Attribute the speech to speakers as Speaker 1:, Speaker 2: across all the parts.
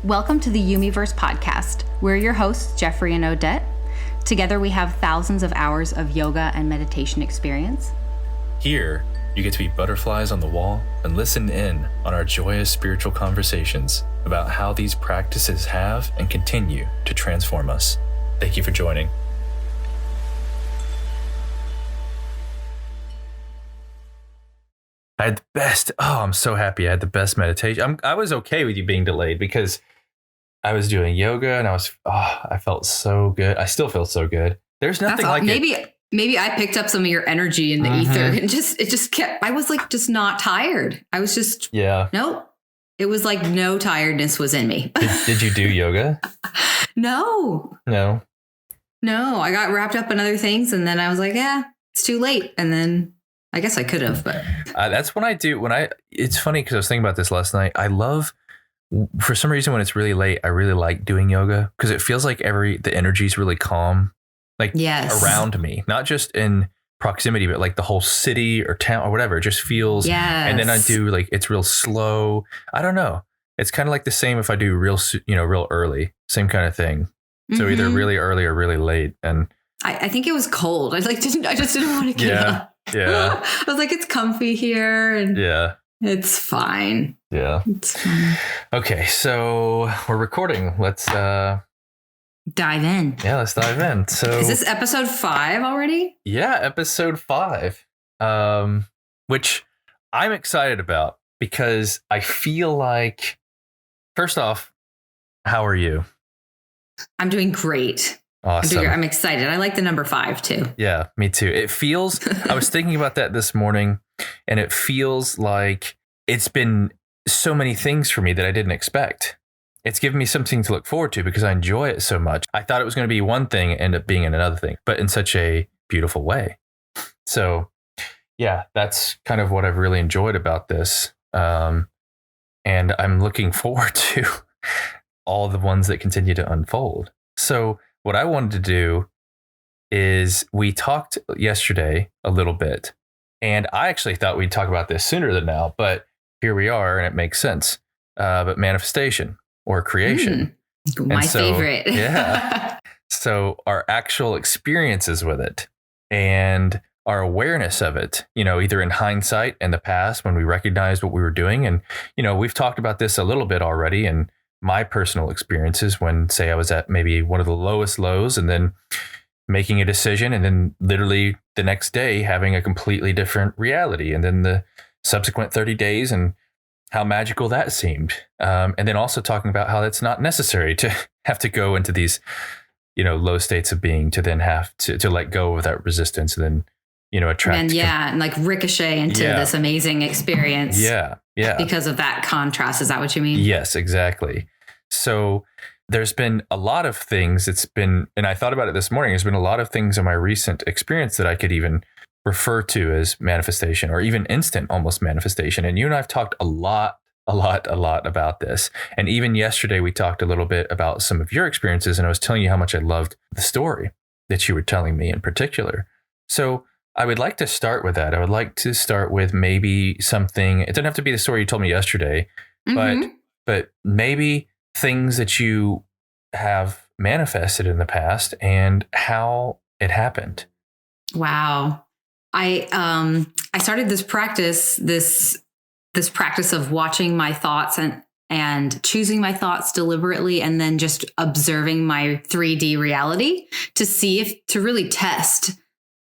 Speaker 1: Welcome to the YouMeVerse podcast. We're your hosts, Jeffrey and Odette. Together we have thousands of hours of yoga and meditation experience.
Speaker 2: Here, you get to be butterflies on the wall and listen in on our joyous spiritual conversations about how these practices have and continue to transform us. Thank you for joining. I had the best. Oh, I'm so happy. I had the best meditation. I was okay with you being delayed because I was doing yoga and I felt so good. I still feel so good. There's nothing like it.
Speaker 3: Maybe I picked up some of your energy in the ether and it just kept, I was like, just not tired. I was just, nope. It was like no tiredness was in me.
Speaker 2: Did you do yoga?
Speaker 3: No. I got wrapped up in other things and then I was like, it's too late. And then I guess I could have, but
Speaker 2: that's when I do. It's funny because I was thinking about this last night. I love, for some reason, when it's really late, I really like doing yoga because it feels like the energy is really calm, around me, not just in proximity, but like the whole city or town or whatever. It just feels.
Speaker 3: Yes.
Speaker 2: And then I do it's real slow. I don't know. It's kind of like the same if I do real early, same kind of thing. So either really early or really late. And
Speaker 3: I think it was cold. I just didn't want to get up.
Speaker 2: Yeah.
Speaker 3: I was like, it's comfy here and it's fine.
Speaker 2: Yeah.
Speaker 3: It's fine.
Speaker 2: Okay. So we're recording. Let's
Speaker 3: dive in.
Speaker 2: Yeah, let's dive in. So
Speaker 3: is this episode 5 already?
Speaker 2: Yeah, episode 5. Which I'm excited about because I feel like, first off, how are you?
Speaker 3: I'm doing great.
Speaker 2: Awesome.
Speaker 3: I'm excited. I like the number 5 too.
Speaker 2: Yeah, me too. It feels, I was thinking about that this morning and it feels like it's been so many things for me that I didn't expect. It's given me something to look forward to because I enjoy it so much. I thought it was going to be one thing and end up being another thing, but in such a beautiful way. So yeah, that's kind of what I've really enjoyed about this. And I'm looking forward to all the ones that continue to unfold. So what I wanted to do is we talked yesterday a little bit, and I actually thought we'd talk about this sooner than now, but here we are and it makes sense. But manifestation or creation.
Speaker 3: My favorite.
Speaker 2: Yeah. So our actual experiences with it and our awareness of it, either in hindsight in the past when we recognized what we were doing. And, we've talked about this a little bit already, and my personal experiences when, say, I was at maybe one of the lowest lows and then making a decision and then literally the next day having a completely different reality. And then the subsequent 30 days and how magical that seemed. And then also talking about how it's not necessary to have to go into these, low states of being to then have to let go of that resistance and then, attract.
Speaker 3: And like ricochet into this amazing experience.
Speaker 2: Yeah.
Speaker 3: Because of that contrast. Is that what you mean?
Speaker 2: Yes, exactly. So there's been a lot of things and I thought about it this morning, there's been a lot of things in my recent experience that I could even refer to as manifestation or even instant almost manifestation. And you and I have talked a lot about this. And even yesterday, we talked a little bit about some of your experiences. And I was telling you how much I loved the story that you were telling me in particular. So I would like to start with that. I would like to start with maybe something. It doesn't have to be the story you told me yesterday, but maybe things that you have manifested in the past and how it happened.
Speaker 3: Wow. I started this practice, this practice of watching my thoughts and choosing my thoughts deliberately and then just observing my 3D reality to really test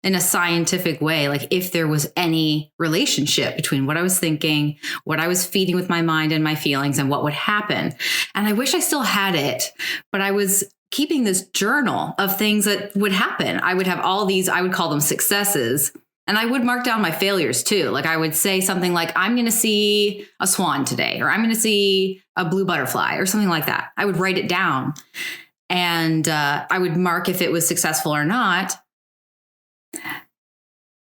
Speaker 3: in a scientific way, like if there was any relationship between what I was thinking, what I was feeding with my mind and my feelings, and what would happen. And I wish I still had it, but I was keeping this journal of things that would happen. I would have all these, I would call them successes. And I would mark down my failures too. Like I would say something like, I'm going to see a swan today, or I'm going to see a blue butterfly or something like that. I would write it down and I would mark if it was successful or not.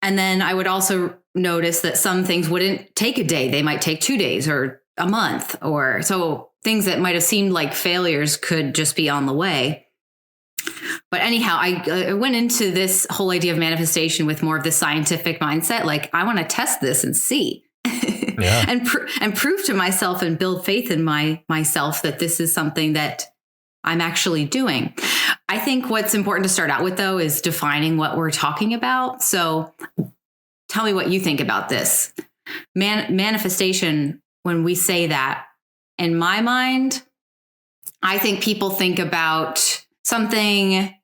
Speaker 3: And then I would also notice that some things wouldn't take a day. They might take 2 days or a month, or so things that might have seemed like failures could just be on the way. But anyhow, I went into this whole idea of manifestation with more of the scientific mindset. Like, I want to test this and see. and prove to myself and build faith in myself that this is something that I'm actually doing. I think what's important to start out with, though, is defining what we're talking about. So tell me what you think about this. Manifestation, when we say that, in my mind, I think people think about something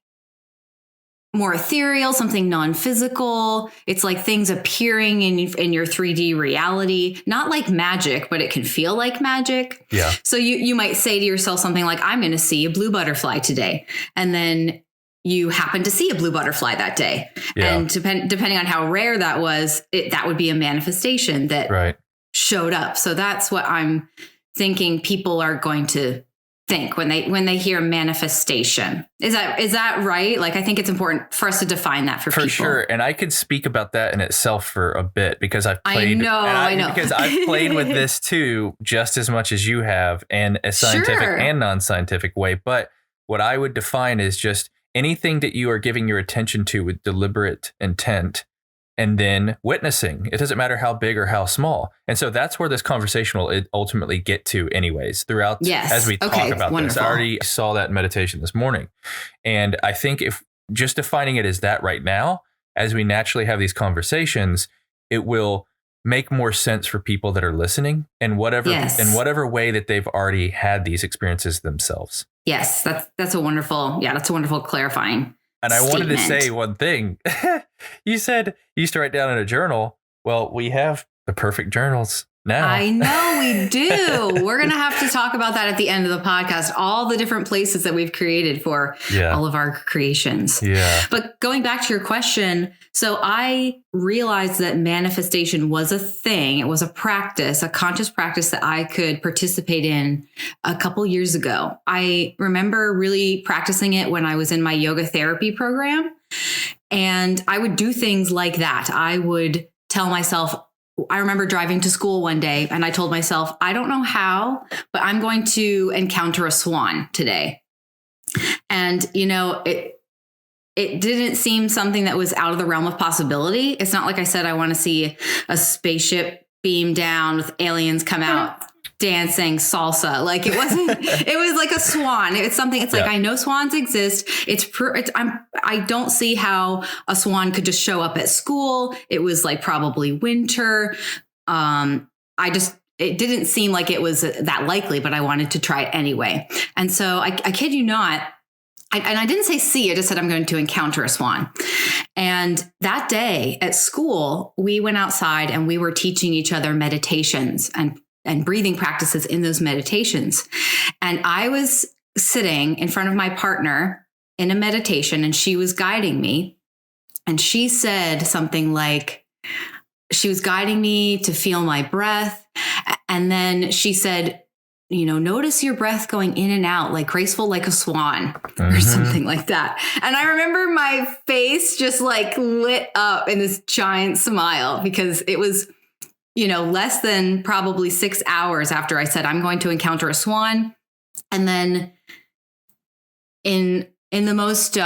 Speaker 3: more ethereal, something non-physical. It's like things appearing in your 3D reality, not like magic, but it can feel like magic.
Speaker 2: Yeah.
Speaker 3: So you might say to yourself something like, I'm going to see a blue butterfly today. And then you happen to see a blue butterfly that day. Yeah. And depending on how rare that was, that would be a manifestation that showed up. So that's what I'm thinking people are going to think when they hear manifestation. Is that right? Like, I think it's important for us to define that for people. For
Speaker 2: sure. And I could speak about that in itself for a bit because I've played.
Speaker 3: I know.
Speaker 2: Because I've played with this too, just as much as you have, in a scientific and non-scientific way. But what I would define is just anything that you are giving your attention to with deliberate intent and then witnessing. It doesn't matter how big or how small. And so that's where this conversation will ultimately get to anyways throughout as we talk about this. I already saw that in meditation this morning. And I think if just defining it as that right now, as we naturally have these conversations, it will make more sense for people that are listening in whatever way that they've already had these experiences themselves.
Speaker 3: Yes, that's a wonderful clarifying.
Speaker 2: And I wanted to say one thing. You said you used to write down in a journal. Well, we have the perfect journals now.
Speaker 3: I know we do. We're going to have to talk about that at the end of the podcast, all the different places that we've created for all of our creations.
Speaker 2: Yeah.
Speaker 3: But going back to your question, so I realized that manifestation was a thing. It was a practice, a conscious practice that I could participate in a couple years ago. I remember really practicing it when I was in my yoga therapy program. And I would do things like that. I would tell myself, I remember driving to school one day and I told myself, I don't know how, but I'm going to encounter a swan today. And, it didn't seem something that was out of the realm of possibility. It's not like I said, I want to see a spaceship beam down with aliens come out dancing salsa. Like it wasn't, it was like a swan. It's something, it's like, I know swans exist. I don't see how a swan could just show up at school. It was like probably winter. It didn't seem like it was that likely, but I wanted to try it anyway. And so I kid you not, I didn't say see, I just said I'm going to encounter a swan. And that day at school, we went outside and we were teaching each other meditations and breathing practices in those meditations. And I was sitting in front of my partner in a meditation and she was guiding me. And she said something like, she was guiding me to feel my breath. And then she said, notice your breath going in and out, like graceful, like a swan or something like that. And I remember my face just like lit up in this giant smile because it was, less than probably 6 hours after I said, I'm going to encounter a swan. And then in the most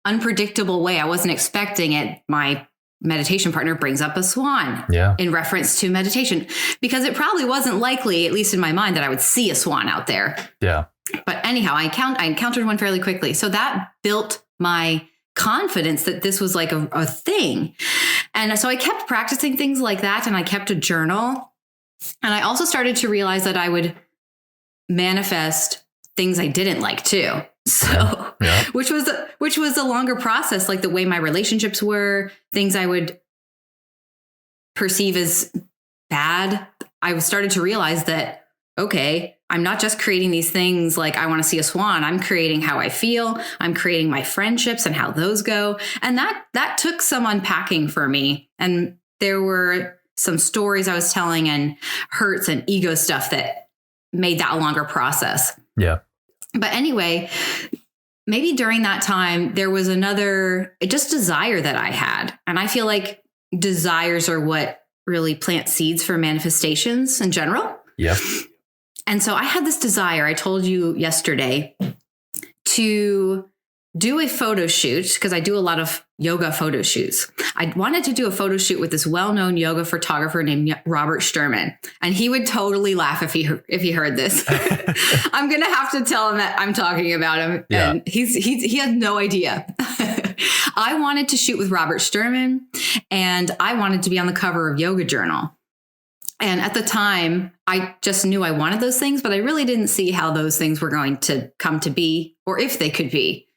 Speaker 3: unpredictable way, I wasn't expecting it, my meditation partner brings up a swan in reference to meditation, because it probably wasn't likely, at least in my mind, that I would see a swan out there.
Speaker 2: Yeah.
Speaker 3: But anyhow, I encountered one fairly quickly. So that built my confidence that this was like a thing. And so I kept practicing things like that, and I kept a journal. And I also started to realize that I would manifest things I didn't like too. So, which was a longer process, like the way my relationships were, things I would perceive as bad. I started to realize that, okay, I'm not just creating these things like I want to see a swan. I'm creating how I feel. I'm creating my friendships and how those go. And that took some unpacking for me. And there were some stories I was telling and hurts and ego stuff that made that a longer process.
Speaker 2: Yeah.
Speaker 3: But anyway, maybe during that time, there was another just desire that I had. And I feel like desires are what really plant seeds for manifestations in general.
Speaker 2: Yeah.
Speaker 3: And so I had this desire, I told you yesterday, to do a photo shoot, because I do a lot of yoga photo shoots. I wanted to do a photo shoot with this well-known yoga photographer named Robert Sturman, and he would totally laugh if he heard this. I'm gonna have to tell him that I'm talking about him, and he has no idea. I wanted to shoot with Robert Sturman, and I wanted to be on the cover of Yoga Journal. And at the time, I just knew I wanted those things, but I really didn't see how those things were going to come to be, or if they could be.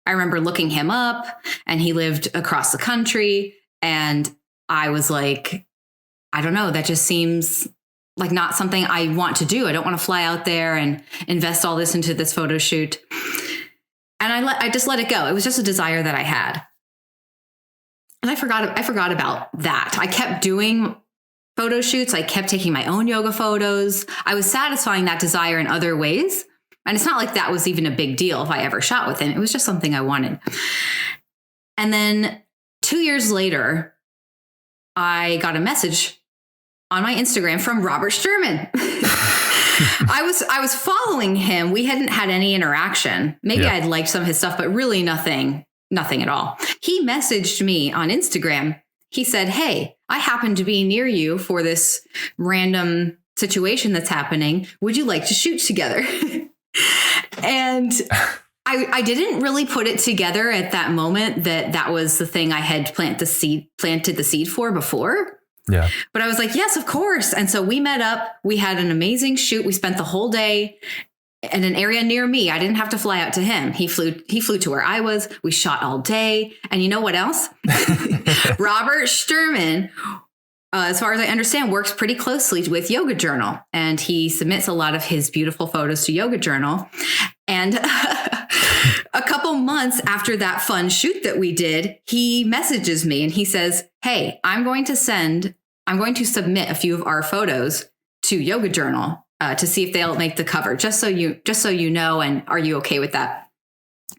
Speaker 3: I remember looking him up, and he lived across the country. And I was like, I don't know, that just seems like not something I want to do. I don't want to fly out there and invest all this into this photo shoot. And I just let it go. It was just a desire that I had. And I forgot about that. I kept doing photo shoots. I kept taking my own yoga photos. I was satisfying that desire in other ways. And it's not like that was even a big deal if I ever shot with him. It was just something I wanted. And then 2 years later, I got a message on my Instagram from Robert Sturman. I was following him. We hadn't had any interaction. Maybe I'd liked some of his stuff, but really nothing at all. He messaged me on Instagram. He said, "Hey, I happen to be near you for this random situation that's happening. Would you like to shoot together?" And I didn't really put it together at that moment that was the thing I had planted the seed for before.
Speaker 2: Yeah.
Speaker 3: But I was like, yes, of course. And so we met up. We had an amazing shoot. We spent the whole day in an area near me. I didn't have to fly out to him. He flew to where I was. We shot all day. And you know what else? Robert Sturman, as far as I understand, works pretty closely with Yoga Journal. And he submits a lot of his beautiful photos to Yoga Journal. And a couple months after that fun shoot that we did, he messages me and he says, "Hey, I'm going to submit a few of our photos to Yoga Journal to see if they'll make the cover, just so you know, and are you okay with that?"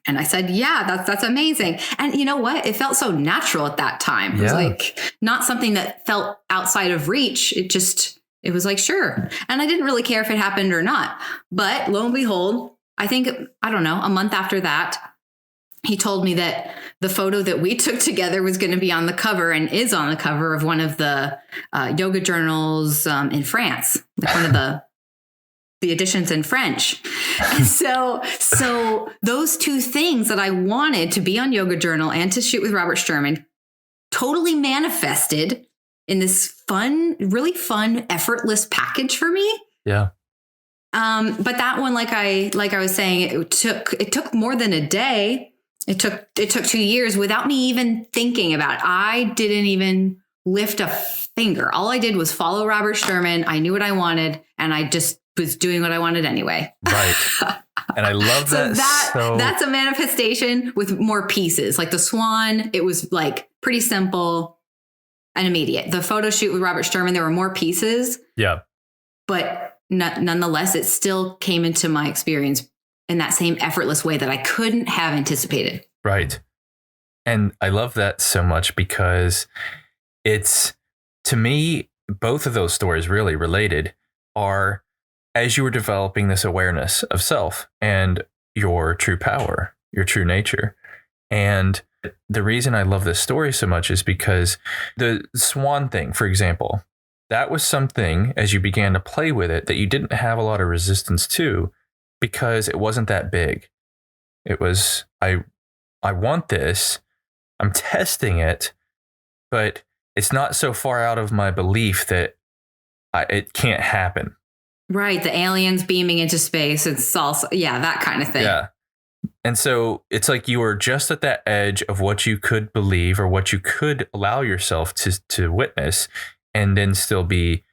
Speaker 3: And I said, "Yeah, that's amazing." And you know what? It felt so natural at that time. It was like not something that felt outside of reach. It was like, sure. And I didn't really care if it happened or not. But lo and behold, I think, I don't know, a month after that, he told me that the photo that we took together was going to be on the cover and is on the cover of one of the yoga journals in France, like one of the editions in French. So those two things that I wanted to be on Yoga Journal and to shoot with Robert Sturman totally manifested in this really fun, effortless package for me.
Speaker 2: Yeah.
Speaker 3: But that one, like I was saying, it took more than a day. It took 2 years without me even thinking about it. I didn't even lift a finger. All I did was follow Robert Sturman. I knew what I wanted, and I just was doing what I wanted anyway.
Speaker 2: Right. And I love that.
Speaker 3: That's a manifestation with more pieces. Like the swan, it was like pretty simple and immediate. The photo shoot with Robert Sturman, there were more pieces.
Speaker 2: Yeah.
Speaker 3: But nonetheless, it still came into my experience in that same effortless way that I couldn't have anticipated.
Speaker 2: Right. And I love that so much because it's, to me, both of those stories really related are as you were developing this awareness of self and your true power, your true nature. And the reason I love this story so much is because the swan thing, for example, that was something as you began to play with it that you didn't have a lot of resistance to because it wasn't that big. It was, I want this, I'm testing it, but it's not so far out of my belief that it can't happen.
Speaker 3: Right. The aliens beaming into space. It's also, that kind of thing.
Speaker 2: Yeah. And so it's like you were just at that edge of what you could believe or what you could allow yourself to witness and then still be,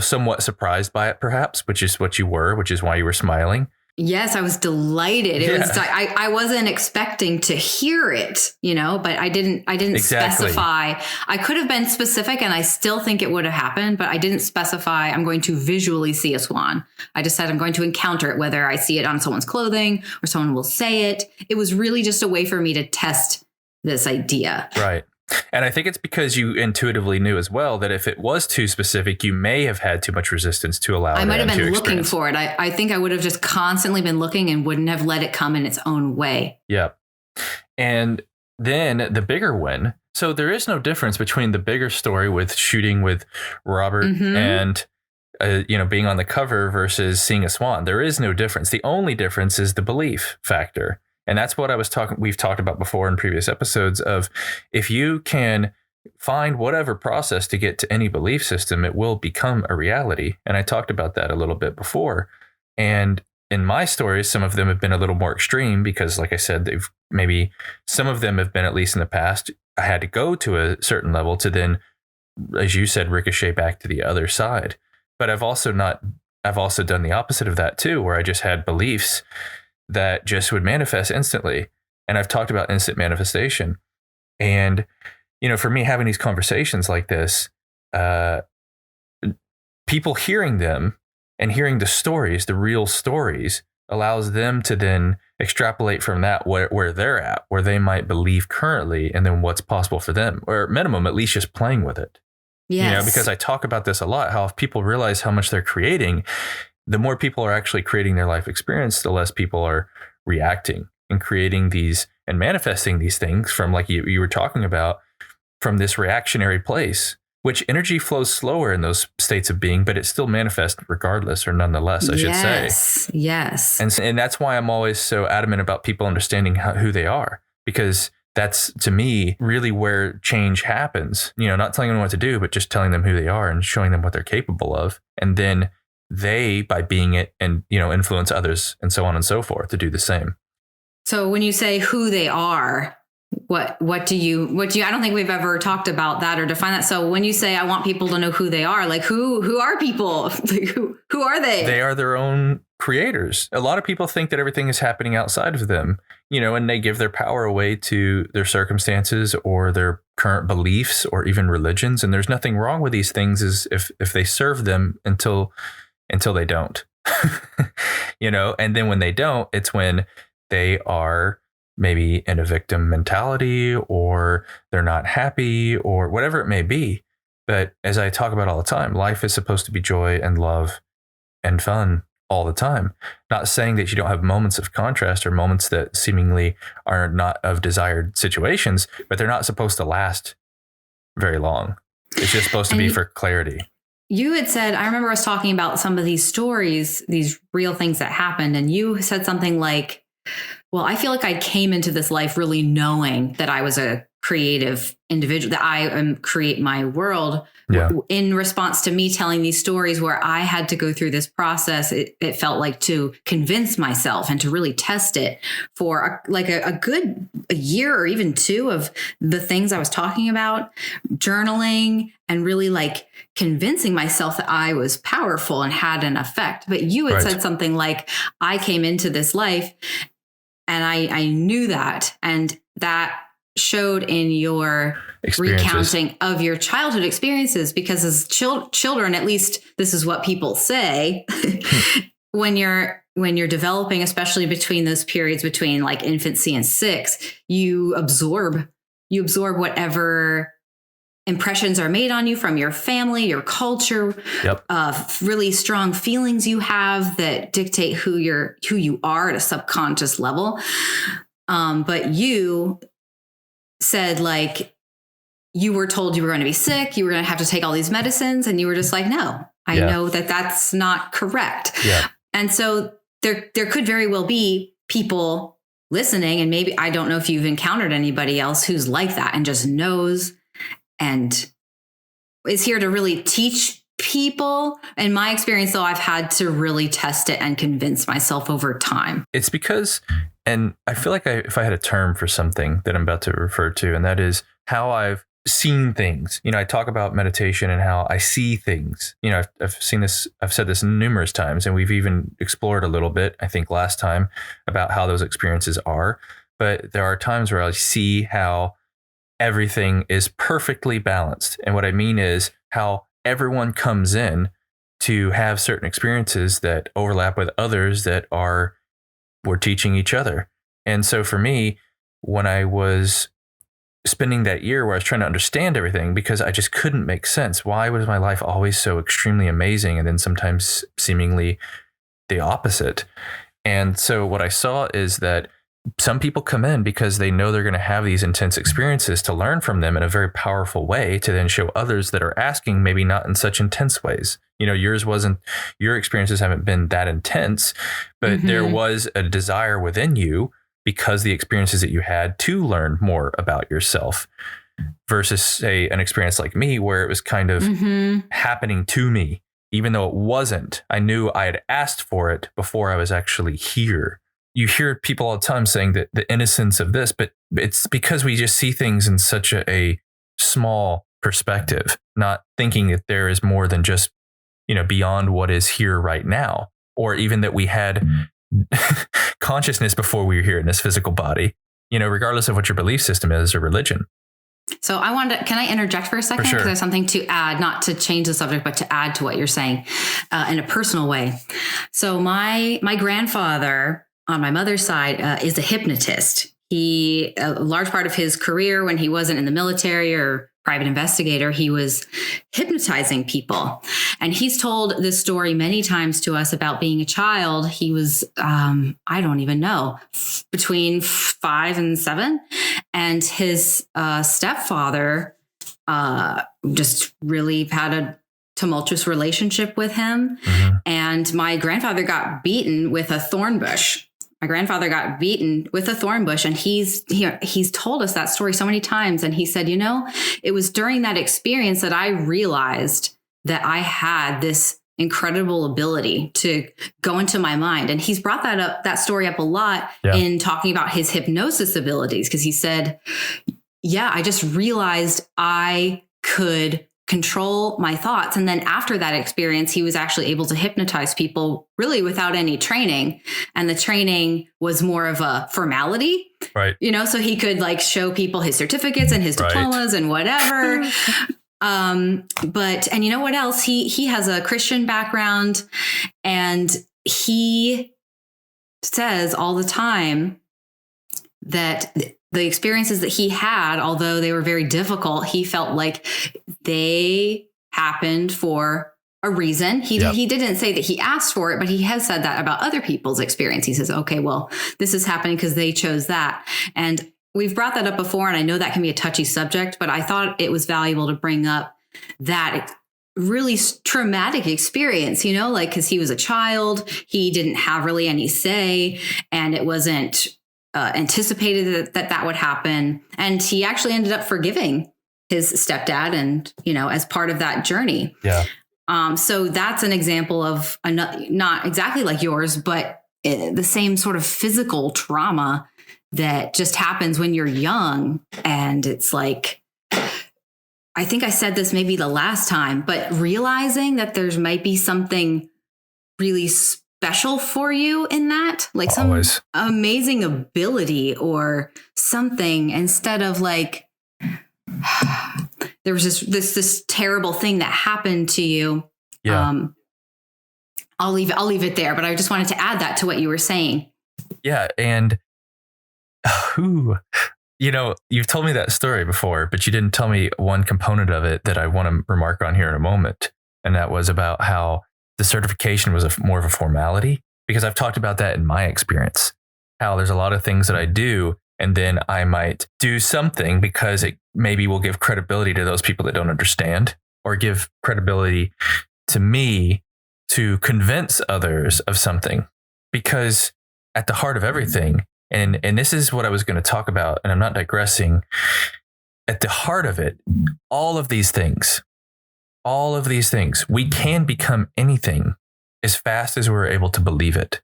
Speaker 2: somewhat surprised by it, perhaps, which is what you were, which is why you were smiling.
Speaker 3: Yes, I was delighted. It was I wasn't expecting to hear it, but I didn't specify. I could have been specific and I still think it would have happened, but I didn't specify I'm going to visually see a swan. I just said I'm going to encounter it, whether I see it on someone's clothing or someone will say it. It was really just a way for me to test this idea.
Speaker 2: Right. And I think it's because you intuitively knew as well that if it was too specific, you may have had too much resistance to allow it.
Speaker 3: I might have been looking for it. I think I would have just constantly been looking and wouldn't have let it come in its own way.
Speaker 2: Yeah. And then the bigger win. So there is no difference between the bigger story with shooting with Robert and being on the cover versus seeing a swan. There is no difference. The only difference is the belief factor. And that's what we've talked about before in previous episodes of, if you can find whatever process to get to any belief system, it will become a reality. And I talked about that a little bit before. And in my stories, some of them have been a little more extreme because, like I said, some of them have been, at least in the past, I had to go to a certain level to then, as you said, ricochet back to the other side. But I've also done the opposite of that too, where I just had beliefs that just would manifest instantly. And I've talked about instant manifestation. And, for me, having these conversations like this, people hearing them and hearing the stories, the real stories, allows them to then extrapolate from that where they're at, where they might believe currently, and then what's possible for them, or at minimum, at least just playing with it.
Speaker 3: Yes.
Speaker 2: Because I talk about this a lot, how if people realize how much they're creating, the more people are actually creating their life experience, the less people are reacting and creating these and manifesting these things from, like you were talking about, from this reactionary place, which energy flows slower in those states of being, but it still manifests regardless, or nonetheless, I should say.
Speaker 3: Yes.
Speaker 2: And that's why I'm always so adamant about people understanding who they are, because that's, to me, really where change happens. Not telling them what to do, but just telling them who they are and showing them what they're capable of. And then they, by being it, and, influence others and so on and so forth to do the same.
Speaker 3: So when you say who they are, what do you, I don't think we've ever talked about that or defined that. So when you say, I want people to know who they are, like who are people? Like, who are they?
Speaker 2: They are their own creators. A lot of people think that everything is happening outside of them, and they give their power away to their circumstances or their current beliefs or even religions. And there's nothing wrong with these things if they serve them until they don't, and then when they don't, it's when they are maybe in a victim mentality, or they're not happy, or whatever it may be. But as I talk about all the time, life is supposed to be joy and love and fun all the time. Not saying that you don't have moments of contrast or moments that seemingly are not of desired situations, but they're not supposed to last very long. It's just supposed to be for clarity.
Speaker 3: You had said, I remember us talking about some of these stories, these real things that happened. And you said something like, well, I feel like I came into this life really knowing that I was a creative individual, that I create my world.
Speaker 2: Yeah.
Speaker 3: In response to me telling these stories where I had to go through this process, it felt like to convince myself and to really test it for a good year or even two of the things I was talking about, journaling and really like convincing myself that I was powerful and had an effect. But you had said something like, I came into this life and I knew that, and that showed in your recounting of your childhood experiences, because as children, at least this is what people say, when you're developing, especially between those periods between like infancy and 6, you absorb whatever impressions are made on you from your family, your culture, really strong feelings you have that dictate who you are at a subconscious level. But you said, like, you were told you were going to be sick, you were going to have to take all these medicines, and you were just like, no, I know that that's not correct. Yeah. And so there could very well be people listening, and maybe, I don't know if you've encountered anybody else who's like that and just knows and is here to really teach people. In my experience, though, I've had to really test it and convince myself over time.
Speaker 2: It's because, and I feel like if I had a term for something that I'm about to refer to, and that is how I've seen things. I talk about meditation and how I see things. I've seen this, I've said this numerous times, and we've even explored a little bit, I think last time, about how those experiences are. But there are times where I see how everything is perfectly balanced. And what I mean is how everyone comes in to have certain experiences that overlap with others that we're teaching each other. And so for me, when I was spending that year where I was trying to understand everything, because I just couldn't make sense. Why was my life always so extremely amazing and then sometimes seemingly the opposite? And so what I saw is that some people come in because they know they're going to have these intense experiences to learn from them in a very powerful way to then show others that are asking, maybe not in such intense ways. Your experiences haven't been that intense, but there was a desire within you because the experiences that you had to learn more about yourself versus say an experience like me where it was kind of happening to me, even though it wasn't. I knew I had asked for it before I was actually here. You hear people all the time saying that the innocence of this, but it's because we just see things in such a small perspective, not thinking that there is more than just, beyond what is here right now, or even that we had consciousness before we were here in this physical body, regardless of what your belief system is or religion.
Speaker 3: So can I interject for a second?
Speaker 2: Sure.
Speaker 3: Because there's something to add, not to change the subject, but to add to what you're saying in a personal way. So my grandfather on my mother's side is a hypnotist. A large part of his career when he wasn't in the military or private investigator, he was hypnotizing people. And he's told this story many times to us about being a child. He was, I don't even know, between 5 and 7. And his stepfather just really had a tumultuous relationship with him. And my grandfather got beaten with a thorn bush. And he's told us that story so many times. And he said, it was during that experience that I realized that I had this incredible ability to go into my mind. And he's brought that story up a lot in talking about his hypnosis abilities. Because he said, I just realized I could control my thoughts. And then after that experience, he was actually able to hypnotize people really without any training. And the training was more of a formality,
Speaker 2: right?
Speaker 3: So he could show people his certificates and his diplomas and whatever. And you know what else? He has a Christian background, and he says all the time that the experiences that he had, although they were very difficult, he felt like they happened for a reason. He didn't say that he asked for it, but he has said that about other people's experience. He says, okay, well, this is happening because they chose that. And we've brought that up before, and I know that can be a touchy subject, but I thought it was valuable to bring up that really traumatic experience, because he was a child, he didn't have really any say, and it wasn't anticipated that would happen. And he actually ended up forgiving his stepdad and, as part of that journey.
Speaker 2: Yeah.
Speaker 3: So that's an example of not exactly like yours, but the same sort of physical trauma that just happens when you're young. And it's like, I think I said this maybe the last time, but realizing that there's might be something really special for you in that, like some amazing ability or something, instead of there was just this terrible thing that happened to you. Yeah. I'll leave it there, but I just wanted to add that to what you were saying.
Speaker 2: Yeah. And you've told me that story before, but you didn't tell me one component of it that I want to remark on here in a moment. And that was about how the certification was more of a formality, because I've talked about that in my experience, how there's a lot of things that I do, and then I might do something because it maybe will give credibility to those people that don't understand, or give credibility to me to convince others of something. Because at the heart of everything, and this is what I was going to talk about, and I'm not digressing, at the heart of it, all of these things, we can become anything as fast as we're able to believe it.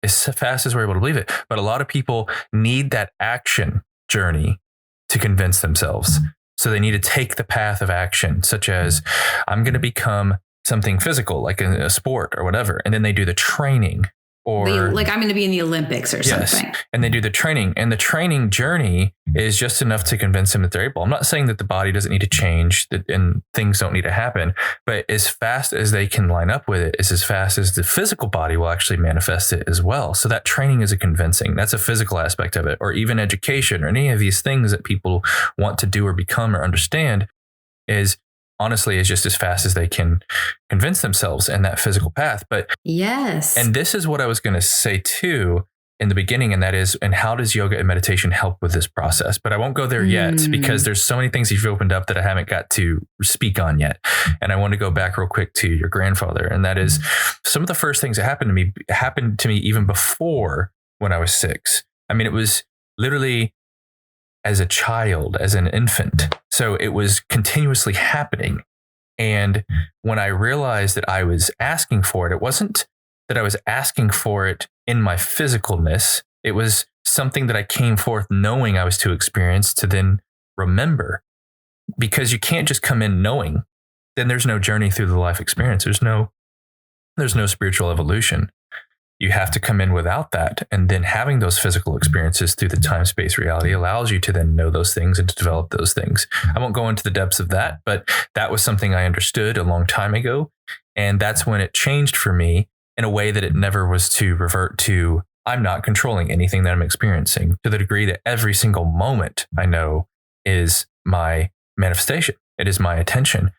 Speaker 2: But a lot of people need that action journey to convince themselves. So they need to take the path of action, such as I'm going to become something physical, like a sport or whatever. And then they do the training. Or
Speaker 3: I'm going to be in the Olympics or something.
Speaker 2: And they do the training, and the training journey is just enough to convince them that they're able. I'm not saying that the body doesn't need to change and things don't need to happen, but as fast as they can line up with it is as fast as the physical body will actually manifest it as well. So that training is that's a physical aspect of it, or even education or any of these things that people want to do or become or understand is just as fast as they can convince themselves in that physical path. But
Speaker 3: yes.
Speaker 2: And this is what I was going to say too, in the beginning, and that is, and how does yoga and meditation help with this process? But I won't go there yet because there's so many things you've opened up that I haven't got to speak on yet. And I want to go back real quick to your grandfather. And that is some of the first things that happened to me even before when I was 6. I mean, it was literally as a child, as an infant. So it was continuously happening. And when I realized that I was asking for it, it wasn't that I was asking for it in my physicalness. It was something that I came forth knowing I was to experience to then remember, because you can't just come in knowing. Then there's no journey through the life experience. There's no spiritual evolution. You have to come in without that. And then having those physical experiences through the time-space reality allows you to then know those things and to develop those things. I won't go into the depths of that, but that was something I understood a long time ago. And that's when it changed for me in a way that it never was to revert to, I'm not controlling anything that I'm experiencing, to the degree that every single moment I know is my manifestation. It is my attention.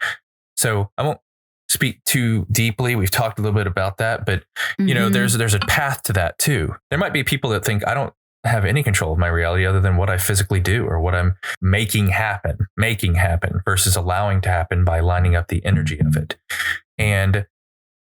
Speaker 2: So I won't speak too deeply. We've talked a little bit about that, but you know, there's a path to that too. There might be people that think I don't have any control of my reality other than what I physically do or what I'm making happen versus allowing to happen by lining up the energy of it. And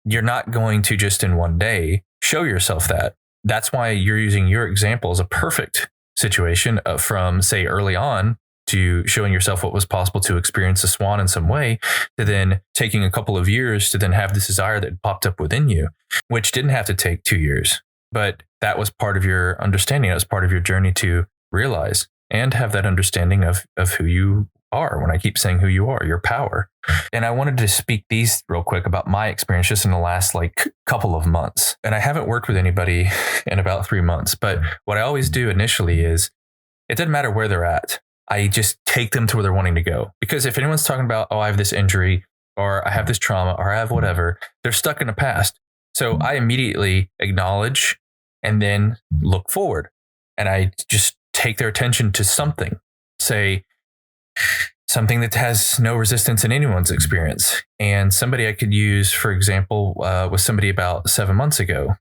Speaker 2: you're not going to just in one day show yourself that. That's why you're using your example as a perfect situation from, say, early on to showing yourself what was possible to experience a swan in some way, to then taking a couple of years to then have this desire that popped up within you, which didn't have to take 2 years. But that was part of your understanding. That was part of your journey to realize and have that understanding of who you are. When I keep saying who you are, your power. And I wanted to speak these real quick about my experience just in the last couple of months. And I haven't worked with anybody in about 3 months, but what I always do initially is it doesn't matter where they're at. I just take them to where they're wanting to go. Because if anyone's talking about, oh, I have this injury or I have this trauma or I have whatever, they're stuck in the past. So I immediately acknowledge and then look forward. And I just take their attention to something, say, something that has no resistance in anyone's experience. And somebody I could use, for example, was somebody about 7 months ago,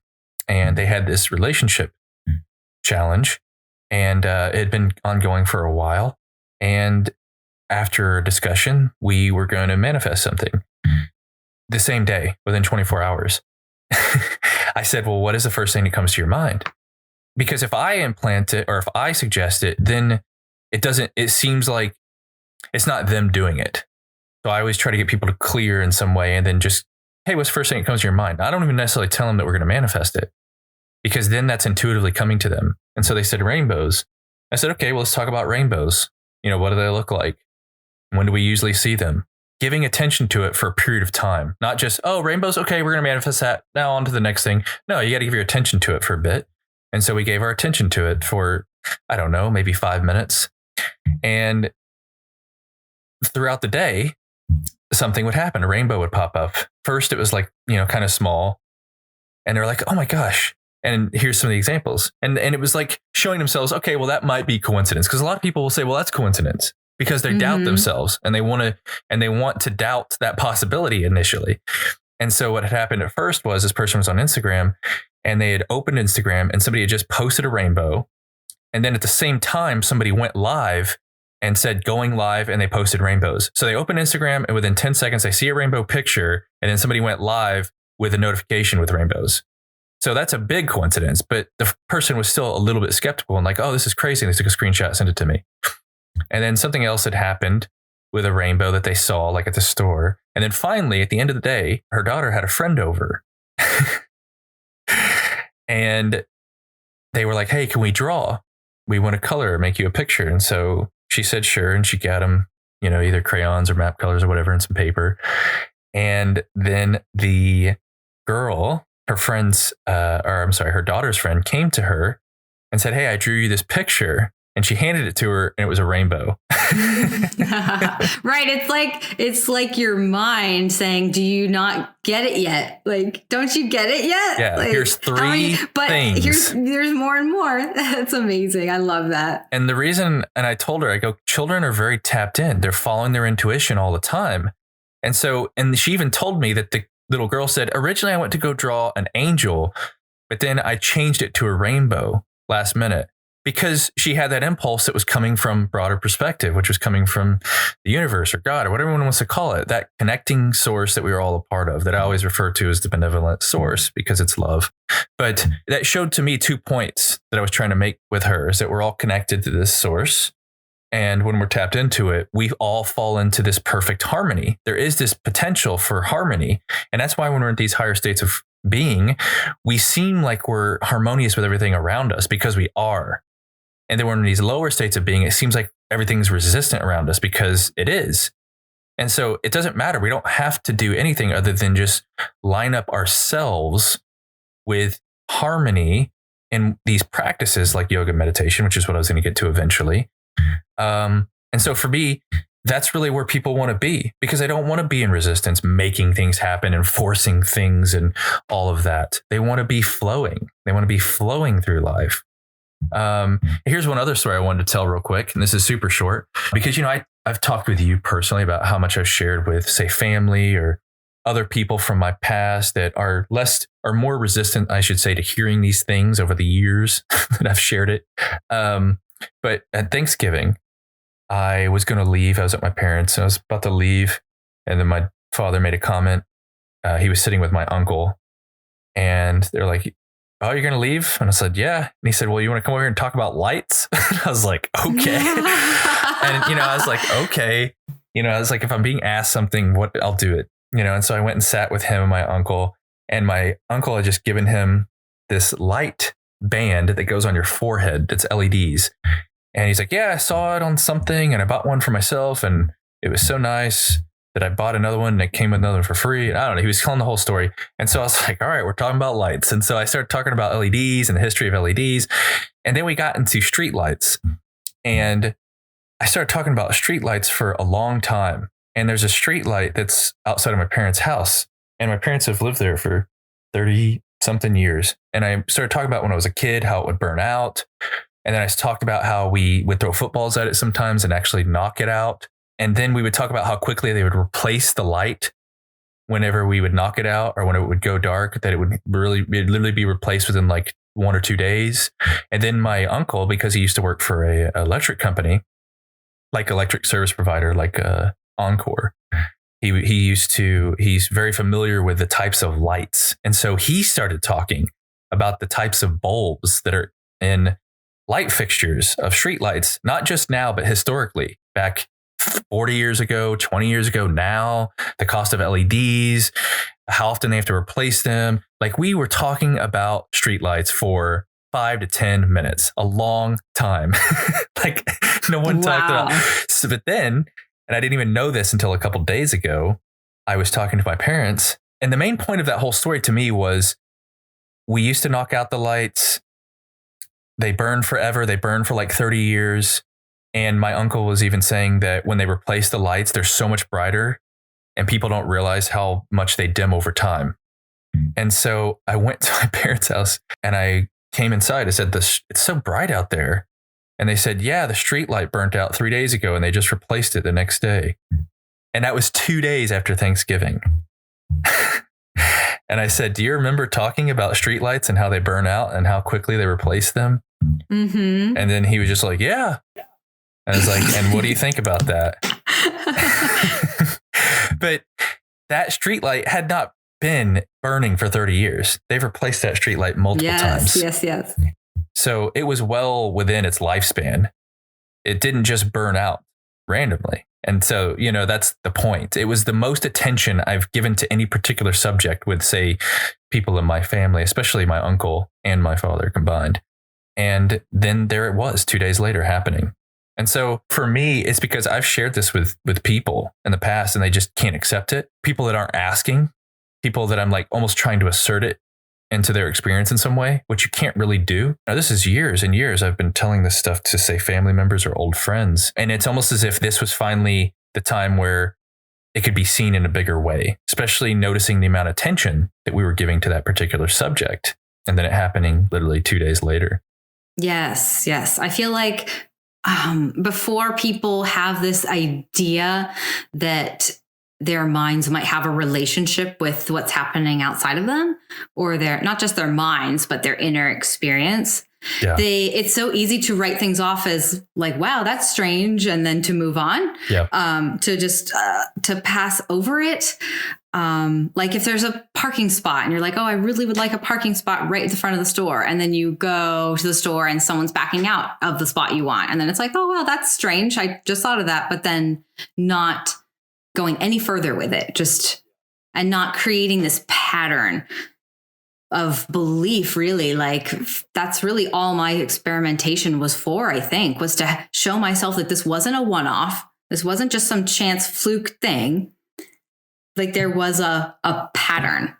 Speaker 2: and they had this relationship challenge, and it had been ongoing for a while. And after a discussion, we were going to manifest something the same day, within 24 hours. I said, well, what is the first thing that comes to your mind? Because if I implant it or if I suggest it, then it seems like it's not them doing it. So I always try to get people to clear in some way and then just, hey, what's the first thing that comes to your mind? I don't even necessarily tell them that we're going to manifest it, because then that's intuitively coming to them. And so they said rainbows. I said, okay, well, let's talk about rainbows. You know, what do they look like? When do we usually see them? Giving attention to it for a period of time, not just, oh, rainbows. Okay, we're going to manifest that. Now on to the next thing. No, you got to give your attention to it for a bit. And so we gave our attention to it for, I don't know, maybe 5 minutes. And throughout the day, something would happen. A rainbow would pop up. First, it was kind of small. And they're like, oh my gosh. And here's some of the examples. And it was like showing themselves, okay, well, that might be coincidence. Because a lot of people will say, well, that's coincidence, because they doubt themselves and they want to doubt that possibility initially. And so what had happened at first was this person was on Instagram, and they had opened Instagram and somebody had just posted a rainbow. And then at the same time, somebody went live and said going live, and they posted rainbows. So they opened Instagram, and within 10 seconds, they see a rainbow picture, and then somebody went live with a notification with rainbows. So that's a big coincidence, but the person was still a little bit skeptical and like, oh, this is crazy. And they took a screenshot, sent it to me. And then something else had happened with a rainbow that they saw like at the store. And then finally, at the end of the day, her daughter had a friend over and they were like, hey, can we draw? We want to color, make you a picture. And so she said, sure. And she got them, either crayons or map colors or whatever, and some paper. And then the girl, her daughter's friend, came to her and said, hey, I drew you this picture. And she handed it to her, and it was a rainbow.
Speaker 3: Right. It's like your mind saying, do you not get it yet? Like, don't you get it yet?
Speaker 2: Yeah. Here's three things.
Speaker 3: There's more and more. That's amazing. I love that.
Speaker 2: And the reason, and I told her, I go, children are very tapped in. They're following their intuition all the time. And so, and she even told me that the little girl said, originally I went to go draw an angel, But then I changed it to a rainbow last minute because she had that impulse that was coming from broader perspective, which was coming from the universe or God or whatever one wants to call it, that connecting source that we are all a part of, that I always refer to as the benevolent source because it's love. But that showed to me 2 points that I was trying to make with her, is that we're all connected to this source. And when we're tapped into it, we all fall into this perfect harmony. There is this potential for harmony. And that's why when we're in these higher states of being, we seem like we're harmonious with everything around us because we are. And then when we're in these lower states of being, it seems like everything's resistant around us because it is. And so it doesn't matter. We don't have to do anything other than just line up ourselves with harmony in these practices like yoga meditation, which is what I was going to get to eventually. And so for me, that's really where people want to be, because they don't want to be in resistance, making things happen and forcing things and all of that. They want to be flowing. They want to be flowing through life. Here's one other story I wanted to tell real quick. And this is super short because, I've talked with you personally about how much I've shared with, say, family or other people from my past that are more resistant, I should say, to hearing these things over the years that I've shared it. But at Thanksgiving, I was going to leave. I was at my parents' and I was about to leave. And then my father made a comment. He was sitting with my uncle and they're like, "Oh, you're going to leave?" And I said, "Yeah." And he said, "Well, you want to come over here and talk about lights?" And I was like, "Okay." And, I was like, "Okay." I was like, if I'm being asked something, I'll do it, And so I went and sat with him and my uncle, and my uncle had just given him this light band that goes on your forehead. It's LEDs. And he's like, "Yeah, I saw it on something and I bought one for myself. And it was so nice that I bought another one and it came with another one for free." And I don't know. He was telling the whole story. And so I was like, all right, we're talking about lights. And so I started talking about LEDs and the history of LEDs. And then we got into street lights. And I started talking about street lights for a long time. And there's a street light that's outside of my parents' house. And my parents have lived there for 30 something years. And I started talking about when I was a kid, how it would burn out. And then I talked about how we would throw footballs at it sometimes and actually knock it out. And then we would talk about how quickly they would replace the light whenever we would knock it out or when it would go dark, that it'd literally be replaced within like 1 or 2 days. And then my uncle, because he used to work for a electric company, like electric service provider, like Encore, he's very familiar with the types of lights. And so he started talking about the types of bulbs that are in light fixtures of street lights, not just now, but historically, back 40 years ago, 20 years ago, now, the cost of LEDs, how often they have to replace them. Like, we were talking about street lights for 5 to 10 minutes, a long time. Like, no one talked about. So, but then, and I didn't even know this until a couple of days ago, I was talking to my parents. And the main point of that whole story to me was, we used to knock out the lights. They burn forever. They burn for like 30 years. And my uncle was even saying that when they replace the lights, they're so much brighter and people don't realize how much they dim over time. And so I went to my parents' house and I came inside. I said, "It's so bright out there." And they said, "Yeah, the street light burnt out 3 days ago and they just replaced it the next day." And that was 2 days after Thanksgiving. And I said, "Do you remember talking about streetlights and how they burn out and how quickly they replace them?"
Speaker 3: Mm-hmm.
Speaker 2: And then he was just like, "Yeah." And I was like, "And what do you think about that?" But that streetlight had not been burning for 30 years. They've replaced that streetlight multiple times.
Speaker 3: Yes.
Speaker 2: So it was well within its lifespan. It didn't just burn out randomly. And so, that's the point. It was the most attention I've given to any particular subject with, say, people in my family, especially my uncle and my father combined. And then there it was 2 days later happening. And so for me, it's because I've shared this with people in the past and they just can't accept it. People that aren't asking, people that I'm like almost trying to assert it into their experience in some way, which you can't really do. Now, this is years and years I've been telling this stuff to, say, family members or old friends. And it's almost as if this was finally the time where it could be seen in a bigger way, especially noticing the amount of attention that we were giving to that particular subject. And then it happening literally 2 days later.
Speaker 3: Yes. I feel like before people have this idea that their minds might have a relationship with what's happening outside of them, or their, not just their minds, but their inner experience.
Speaker 2: Yeah.
Speaker 3: It's so easy to write things off as like, wow, that's strange. And then to move on, to just, to pass over it. Like if there's a parking spot and you're like, oh, I really would like a parking spot right at the front of the store. And then you go to the store and someone's backing out of the spot you want. And then it's like, oh, well, that's strange. I just thought of that, but then not going any further with it, and not creating this pattern of belief, really. Like that's really all my experimentation was for, I think, was to show myself that this wasn't a one-off. This wasn't just some chance fluke thing. Like there was a pattern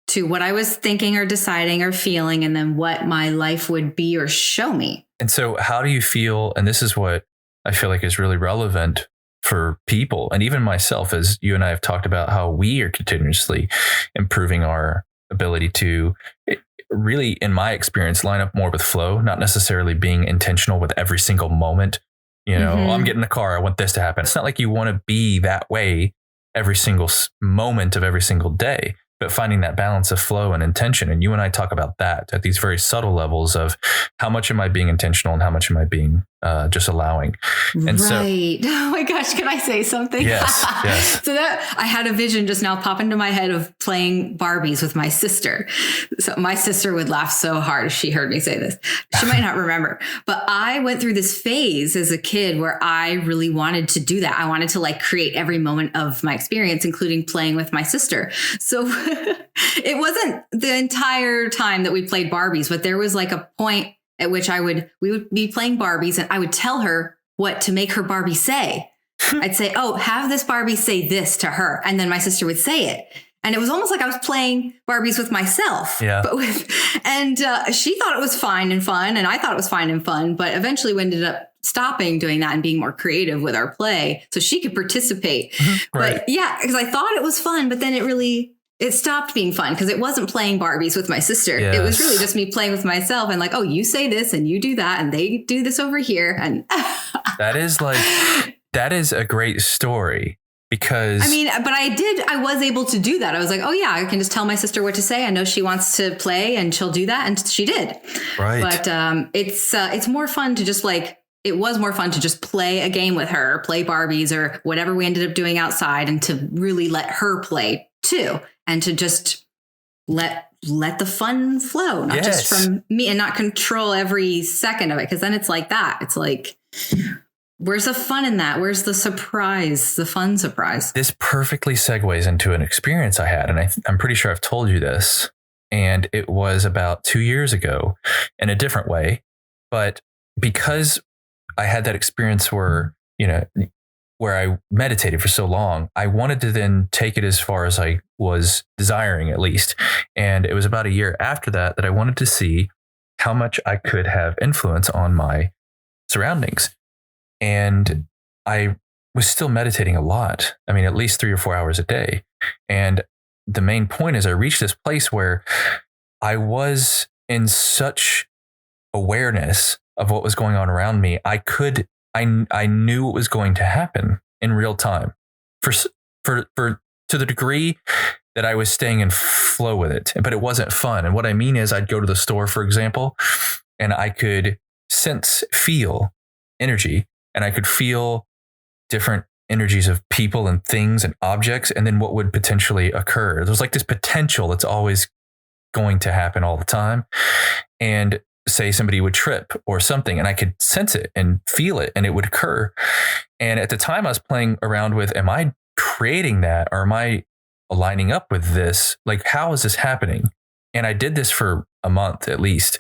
Speaker 3: to what I was thinking or deciding or feeling, and then what my life would be or show me.
Speaker 2: And so how do you feel? And this is what I feel like is really relevant for people, and even myself, as you and I have talked about how we are continuously improving our ability to really, in my experience, line up more with flow, not necessarily being intentional with every single moment. You know, I'm getting in the car, I want this to happen. It's not like you want to be that way every single moment of every single day, but finding that balance of flow and intention. And you and I talk about that at these very subtle levels of how much am I being intentional and how much am I being just allowing. And
Speaker 3: right. Oh my gosh, can I say something?
Speaker 2: Yes.
Speaker 3: So that I had a vision just now pop into my head of playing Barbies with my sister. So my sister would laugh so hard if she heard me say this. She might not remember, but I went through this phase as a kid where I really wanted to do that. I wanted to like create every moment of my experience, including playing with my sister. So it wasn't the entire time that we played Barbies, but there was like a point at which we would be playing Barbies and I would tell her what to make her Barbie say. I'd say, oh, have this Barbie say this to her. And then my sister would say it. And it was almost like I was playing Barbies with myself.
Speaker 2: Yeah.
Speaker 3: And she thought it was fine and fun. And I thought it was fine and fun. But eventually we ended up stopping doing that and being more creative with our play so she could participate.
Speaker 2: Right.
Speaker 3: But yeah, because I thought it was fun, but then it stopped being fun because it wasn't playing Barbies with my sister.
Speaker 2: Yes.
Speaker 3: It was really just me playing with myself and like, oh, you say this and you do that and they do this over here. And
Speaker 2: that is a great story because
Speaker 3: I mean, but I was able to do that. I was like, oh yeah, I can just tell my sister what to say. I know she wants to play and she'll do that. And she did.
Speaker 2: Right.
Speaker 3: But it's more fun to just like, it was more fun to just play a game with her, play Barbies or whatever we ended up doing outside, and to really let her play too. And to just let the fun flow, not just from me, and not control every second of it. Cause then it's like that. It's like, where's the fun in that? Where's the surprise, the fun surprise?
Speaker 2: This perfectly segues into an experience I had. And I'm pretty sure I've told you this. And it was about 2 years ago in a different way. But because I had that experience where I meditated for so long, I wanted to then take it as far as I was desiring, at least. And it was about a year after that I wanted to see how much I could have influence on my surroundings. And I was still meditating a lot. I mean, at least 3 or 4 hours a day. And the main point is I reached this place where I was in such awareness of what was going on around me. I knew what was going to happen in real time for to the degree that I was staying in flow with it, but it wasn't fun. And what I mean is I'd go to the store, for example, and I could feel energy, and I could feel different energies of people and things and objects. And then what would potentially occur. There's like this potential that's always going to happen all the time. And say somebody would trip or something, and I could sense it and feel it, and it would occur. And at the time I was playing around with, am I creating that, or am I aligning up with this? Like, how is this happening? And I did this for a month at least.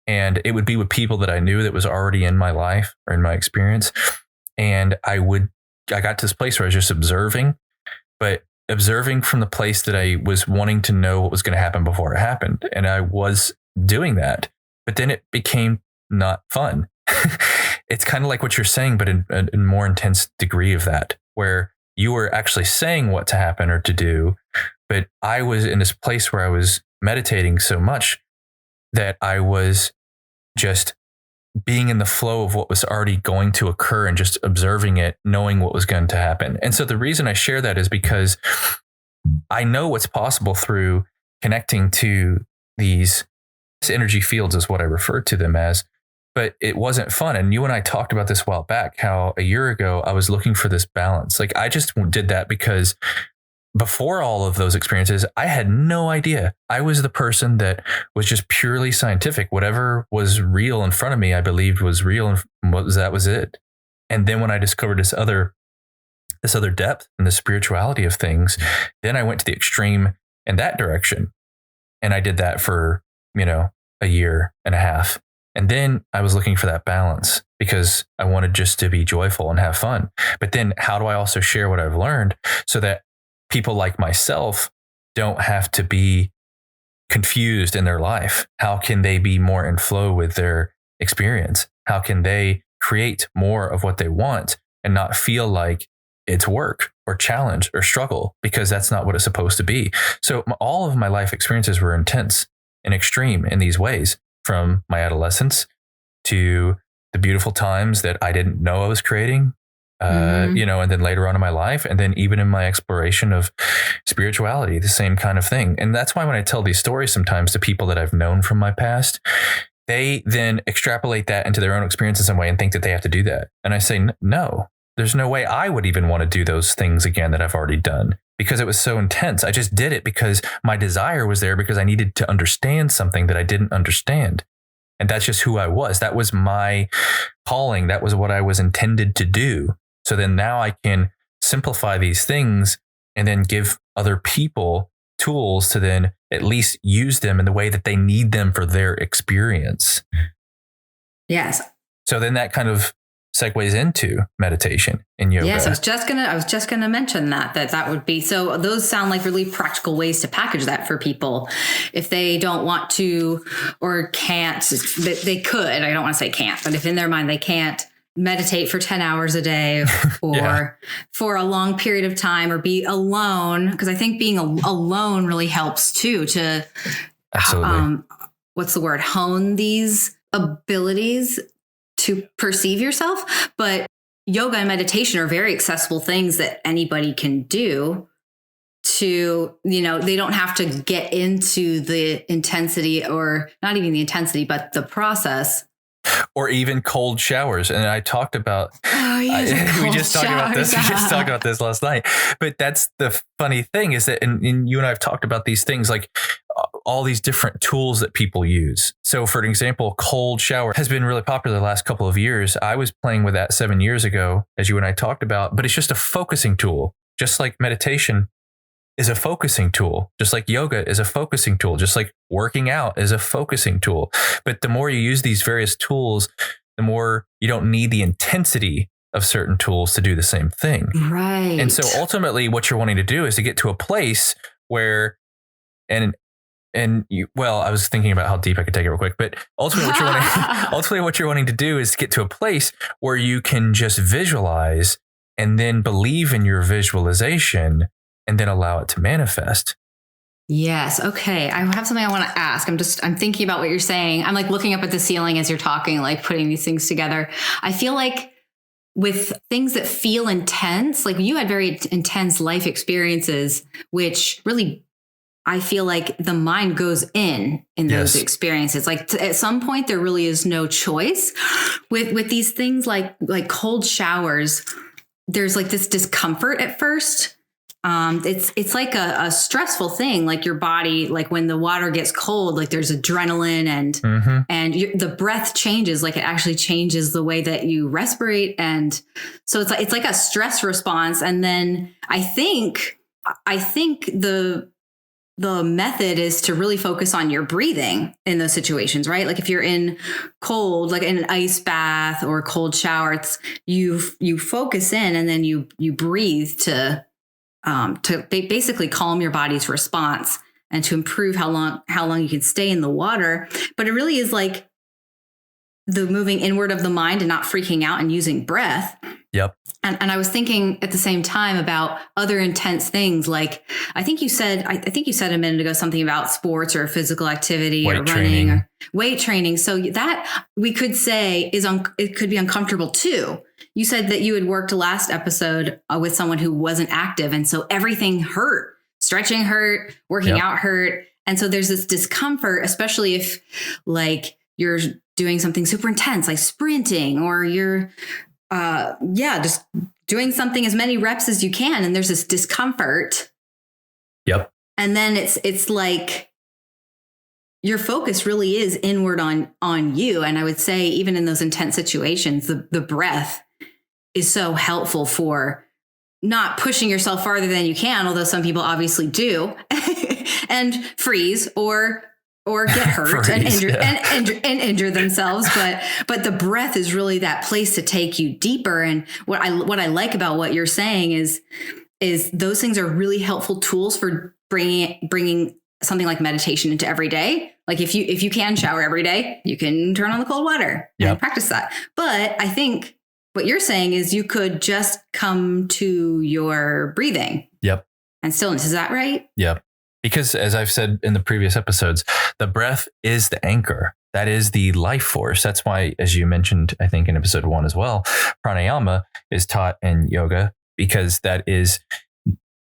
Speaker 2: And it would be with people that I knew that was already in my life or in my experience. And I got to this place where I was just observing, but observing from the place that I was wanting to know what was going to happen before it happened. And I was doing that. But then it became not fun. It's kind of like what you're saying, but in a more intense degree of that, where you were actually saying what to happen or to do. But I was in this place where I was meditating so much that I was just being in the flow of what was already going to occur and just observing it, knowing what was going to happen. And so the reason I share that is because I know what's possible through connecting to these energy fields, is what I refer to them as. But it wasn't fun. And you and I talked about this a while back, how a year ago I was looking for this balance. Like, I just did that because before all of those experiences, I had no idea. I was the person that was just purely scientific. Whatever was real in front of me, I believed was real, and that was it. And then when I discovered this other depth and the spirituality of things, then I went to the extreme in that direction. And I did that for, a year and a half. And then I was looking for that balance because I wanted just to be joyful and have fun. But then how do I also share what I've learned so that people like myself don't have to be confused in their life? How can they be more in flow with their experience? How can they create more of what they want and not feel like it's work or challenge or struggle, because that's not what it's supposed to be. So all of my life experiences were intense and extreme in these ways, from my adolescence to the beautiful times that I didn't know I was creating, and then later on in my life, and then even in my exploration of spirituality, the same kind of thing. And that's why when I tell these stories sometimes to people that I've known from my past, they then extrapolate that into their own experience in some way and think that they have to do that. And I say, no, there's no way I would even want to do those things again that I've already done, because it was so intense. I just did it because my desire was there, because I needed to understand something that I didn't understand. And that's just who I was. That was my calling. That was what I was intended to do. So then now I can simplify these things and then give other people tools to then at least use them in the way that they need them for their experience.
Speaker 3: Yes.
Speaker 2: So then that kind of segues into meditation and yoga.
Speaker 3: Yes, I was just gonna mention that would be, so those sound like really practical ways to package that for people if they don't want to or can't. They could. I don't want to say can't, but if in their mind they can't meditate for 10 hours a day or for a long period of time, or be alone, because I think being alone really helps too to
Speaker 2: absolutely
Speaker 3: what's the word, hone these abilities to perceive yourself. But yoga and meditation are very accessible things that anybody can do to, they don't have to get into the intensity, or not even the intensity, but the process.
Speaker 2: Or even cold showers. And I talked about, we just talked about this last night, but that's the funny thing is that, and you and I have talked about these things, like all these different tools that people use. So for an example, cold shower has been really popular the last couple of years. I was playing with that 7 years ago, as you and I talked about, but it's just a focusing tool, just like meditation is a focusing tool, just like yoga is a focusing tool, just like working out is a focusing tool. But the more you use these various tools, the more you don't need the intensity of certain tools to do the same thing.
Speaker 3: Right.
Speaker 2: And so ultimately what you're wanting to do is to get to a place where, I was thinking about how deep I could take it real quick, but ultimately what you're wanting to do is get to a place where you can just visualize and then believe in your visualization and then allow it to manifest.
Speaker 3: Yes. Okay. I have something I want to ask. I'm thinking about what you're saying. I'm like looking up at the ceiling as you're talking, like putting these things together. I feel like with things that feel intense, like you had very intense life experiences, which really, I feel like the mind goes in those experiences. Like at some point there really is no choice with these things like cold showers. There's like this discomfort at first. It's like a stressful thing, like your body, like when the water gets cold, like there's adrenaline and the breath changes, like it actually changes the way that you respirate. And so it's like a stress response. And then I think the method is to really focus on your breathing in those situations, right? Like if you're in cold, like in an ice bath or a cold shower, it's you focus in and then you breathe to basically calm your body's response and to improve how long you can stay in the water. But it really is like the moving inward of the mind and not freaking out and using breath.
Speaker 2: Yep.
Speaker 3: And I was thinking at the same time about other intense things. Like I think you said a minute ago something about sports or physical activity or running or weight training. So that we could say it could be uncomfortable too. You said that you had worked last episode with someone who wasn't active. And so everything hurt, stretching hurt, working out hurt. And so there's this discomfort, especially if like you're doing something super intense, like sprinting, or you're just doing something as many reps as you can. And there's this discomfort.
Speaker 2: Yep.
Speaker 3: And then it's like your focus really is inward on you. And I would say even in those intense situations, the breath is so helpful for not pushing yourself farther than you can, although some people obviously do, and freeze or get hurt and injure themselves. But the breath is really that place to take you deeper. And what I like about what you're saying is those things are really helpful tools for bringing something like meditation into every day. Like if you can shower every day, you can turn on the cold water and practice that. But I think what you're saying is you could just come to your breathing.
Speaker 2: Yep.
Speaker 3: And stillness. Is that right?
Speaker 2: Yep. Because as I've said in the previous episodes, the breath is the anchor. That is the life force. That's why, as you mentioned, I think in episode 1 as well, pranayama is taught in yoga because that is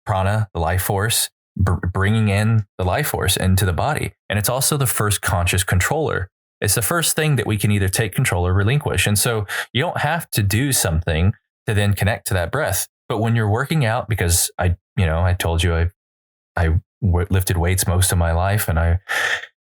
Speaker 2: prana, the life force, bringing in the life force into the body. And it's also the first conscious controller. It's the first thing that we can either take control or relinquish. And so you don't have to do something to then connect to that breath. But when you're working out, because I told you I lifted weights most of my life, and